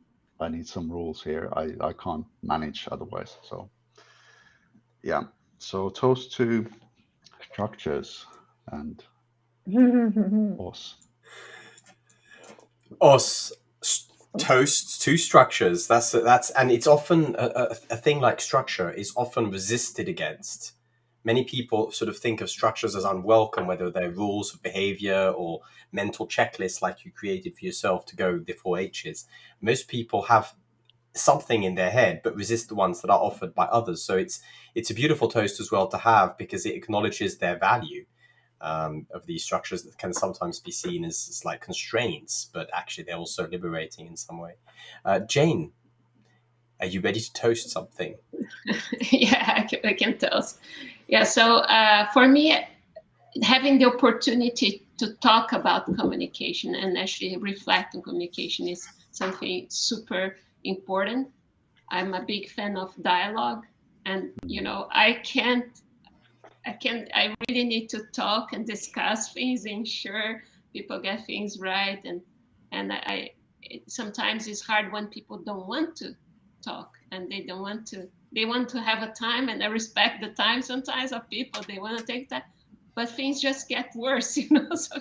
some rules here. I can't manage otherwise. So yeah, so toast to structures and os. Os toast to structures. That's and it's often a thing like structure is often resisted against. Many people sort of think of structures as unwelcome, whether they're rules of behavior or mental checklists like you created for yourself to go the 4H's. Most people have something in their head but resist the ones that are offered by others. So it's a beautiful toast as well to have, because it acknowledges their value. Of these structures that can sometimes be seen as like constraints, but actually they're also liberating in some way. Jane, Are you ready to toast something? Yeah, I can toast. Yeah, so for me, having the opportunity to talk about communication and actually reflect on communication is something super important. I'm a big fan of dialogue, and I really need to talk and discuss things, ensure people get things right, and sometimes it's hard when people don't want to talk and they want to have a time, and I respect the time sometimes of people, they want to take that, but things just get worse, so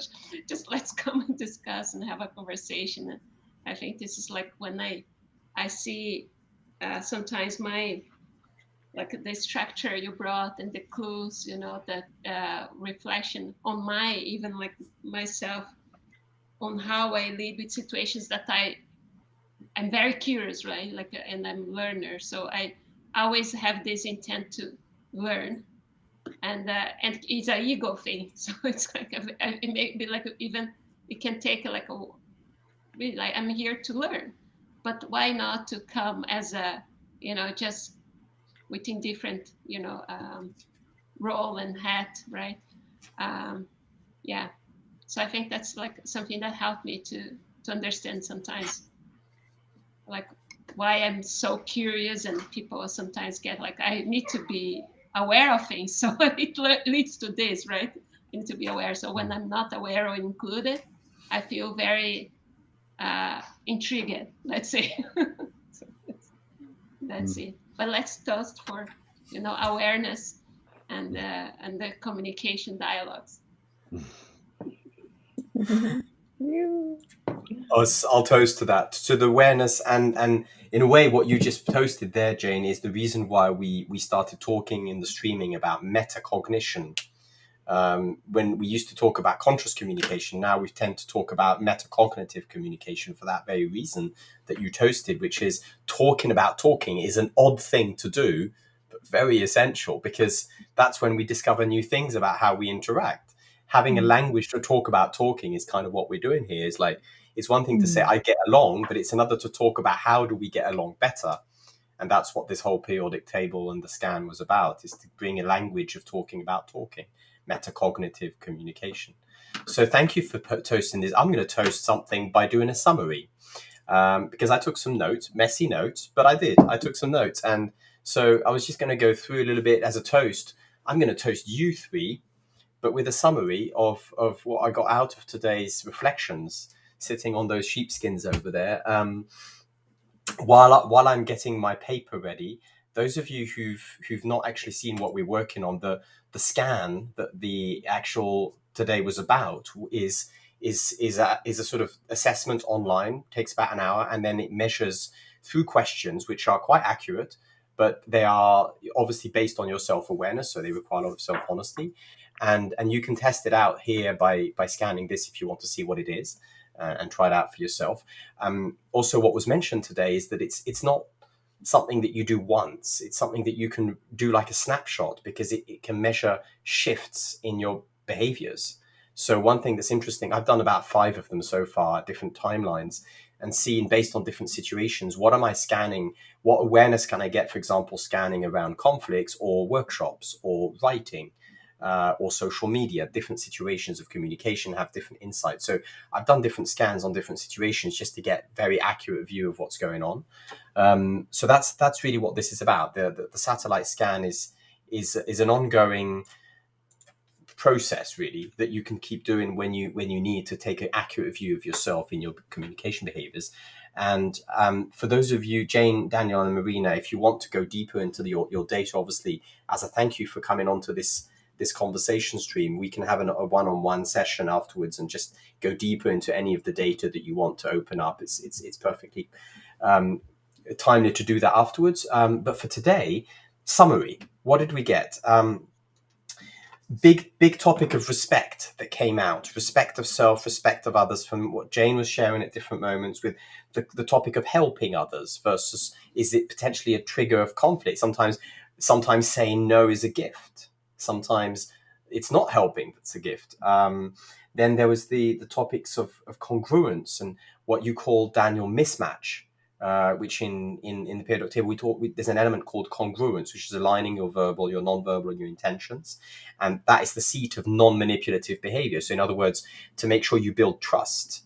just let's come and discuss and have a conversation. And I think this is like when I see sometimes like the structure you brought and the clues, that reflection on even like myself, on how I lead with situations that I'm very curious, right? Like, and I'm a learner, so I always have this intent to learn, and it's an ego thing. So it's like it may be like even it can take like really like I'm here to learn, but why not to come as a just within different role and hat, right? Yeah, so I think that's like something that helped me to understand sometimes like why I'm so curious, and people sometimes get like I need to be aware of things, so it leads to this, right? I need to be aware, so when I'm not aware or included, I feel very intrigued, let's say. So that's it. But let's toast for awareness and the communication dialogues. I'll toast to that, to the awareness, and in a way, what you just toasted there, Jane, is the reason why we started talking in the streaming about metacognition. When we used to talk about conscious communication, now we tend to talk about metacognitive communication for that very reason that you toasted, which is talking about talking is an odd thing to do, but very essential, because that's when we discover new things about how we interact. Having a language to talk about talking is kind of what we're doing here. Is like, it's one thing to say I get along, but it's another to talk about how do we get along better. And that's what this whole periodic table and the scan was about, is to bring a language of talking about talking, metacognitive communication. So thank you for toasting this. I'm going to toast something by doing a summary, because I took some notes, messy notes, but I took some notes. And so I was just going to go through a little bit as a toast. I'm going to toast you three, but with a summary of what I got out of today's reflections, sitting on those sheepskins over there. While I'm getting my paper ready, those of you who've not actually seen what we're working on, the scan that the actual today was about is a sort of assessment online, takes about an hour, and then it measures through questions which are quite accurate, but they are obviously based on your self-awareness, so they require a lot of self-honesty, and you can test it out here by scanning this if you want to see what it is. And try it out for yourself. Also, what was mentioned today is that it's not something that you do once. It's something that you can do like a snapshot, because it can measure shifts in your behaviors. So one thing that's interesting, I've done about 5 of them so far at different timelines, and seen based on different situations, what am I scanning? What awareness can I get, for example, scanning around conflicts or workshops or writing? Or social media. Different situations of communication have different insights. So I've done different scans on different situations just to get very accurate view of what's going on. So that's really what this is about. The satellite scan is an ongoing process, really, that you can keep doing when you need to take an accurate view of yourself in your communication behaviors. And for those of you, Jane, Daniel, and Marina, if you want to go deeper into your data, obviously, as a thank you for coming onto this conversation stream, we can have a one-on-one session afterwards and just go deeper into any of the data that you want to open up. It's perfectly timely to do that afterwards. But for today, summary. What did we get? Big topic of respect that came out. Respect of self, respect of others, from what Jane was sharing at different moments, with the topic of helping others versus, is it potentially a trigger of conflict? Sometimes saying no is a gift. Sometimes it's not helping, that's a gift. Then there was the topics of congruence and what you call, Daniel, mismatch. which in the periodic table there's an element called congruence, which is aligning your verbal, your non-verbal, and your intentions, and that is the seat of non-manipulative behavior. So in other words, to make sure you build trust,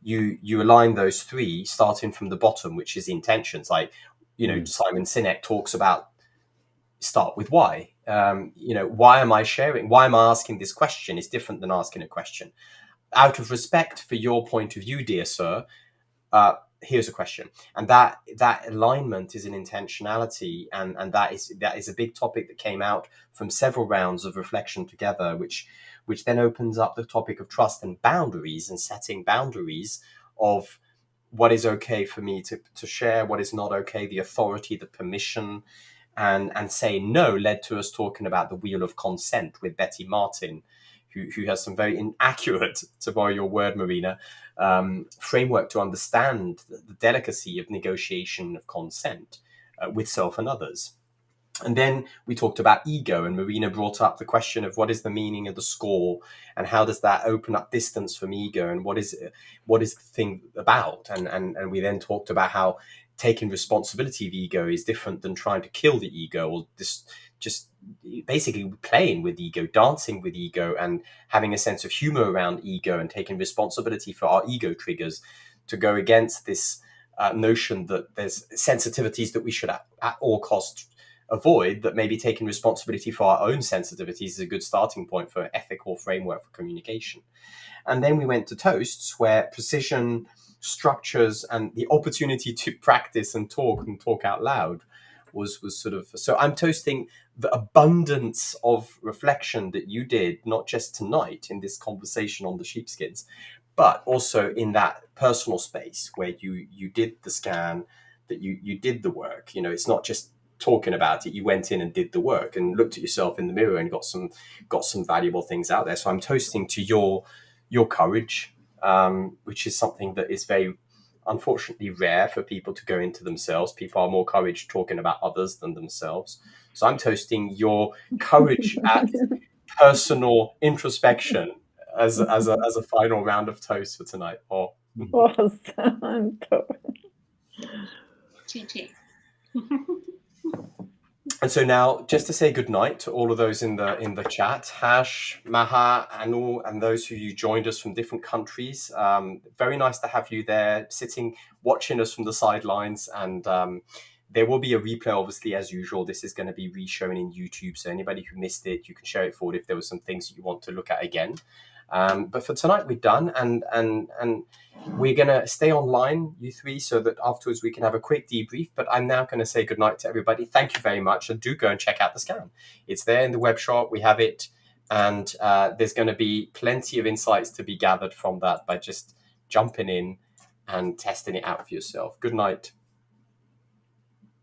you align those three, starting from the bottom, which is intentions. Like, Simon Sinek talks about start with why. Why am I sharing? Why am I asking this question? Is different than asking a question. Out of respect for your point of view, dear sir, here's a question. And that alignment is an intentionality, and that is a big topic that came out from several rounds of reflection together, which then opens up the topic of trust and boundaries, and setting boundaries of what is okay for me to share, what is not okay, the authority, the permission, and say no, led to us talking about the wheel of consent with Betty Martin, who has some very inaccurate, to borrow your word, Marina, framework to understand the delicacy of negotiation of consent with self and others. And then we talked about ego, and Marina brought up the question of what is the meaning of the score, and how does that open up distance from ego, and what is the thing about? And we then talked about how taking responsibility of ego is different than trying to kill the ego, or just basically playing with ego, dancing with ego, and having a sense of humor around ego, and taking responsibility for our ego triggers, to go against this notion that there's sensitivities that we should at all costs avoid, that maybe taking responsibility for our own sensitivities is a good starting point for an ethical framework for communication. And then we went to toasts, where precision, structures, and the opportunity to practice and talk out loud was sort of. So I'm toasting the abundance of reflection that you did, not just tonight in this conversation on the sheepskins, but also in that personal space where you did the scan, that you did the work. It's not just talking about it. You went in and did the work and looked at yourself in the mirror and got some valuable things out there. So I'm toasting to your courage, which is something that is very unfortunately rare for people to go into themselves. People are more courage talking about others than themselves. So I'm toasting your courage at personal introspection as a final round of toast for tonight. Awesome. Chi. And so now, just to say goodnight to all of those in the chat, Hash, Maha, Anu, and those who you joined us from different countries. Very nice to have you there, sitting, watching us from the sidelines. And there will be a replay, obviously, as usual. This is going to be re-shown in YouTube. So anybody who missed it, you can share it forward if there were some things that you want to look at again. But for tonight, we're done, and we're going to stay online, you three, so that afterwards we can have a quick debrief. But I'm now going to say goodnight to everybody. Thank you very much, and do go and check out the scan. It's there in the web shop. We have it, and there's going to be plenty of insights to be gathered from that by just jumping in and testing it out for yourself. Good night.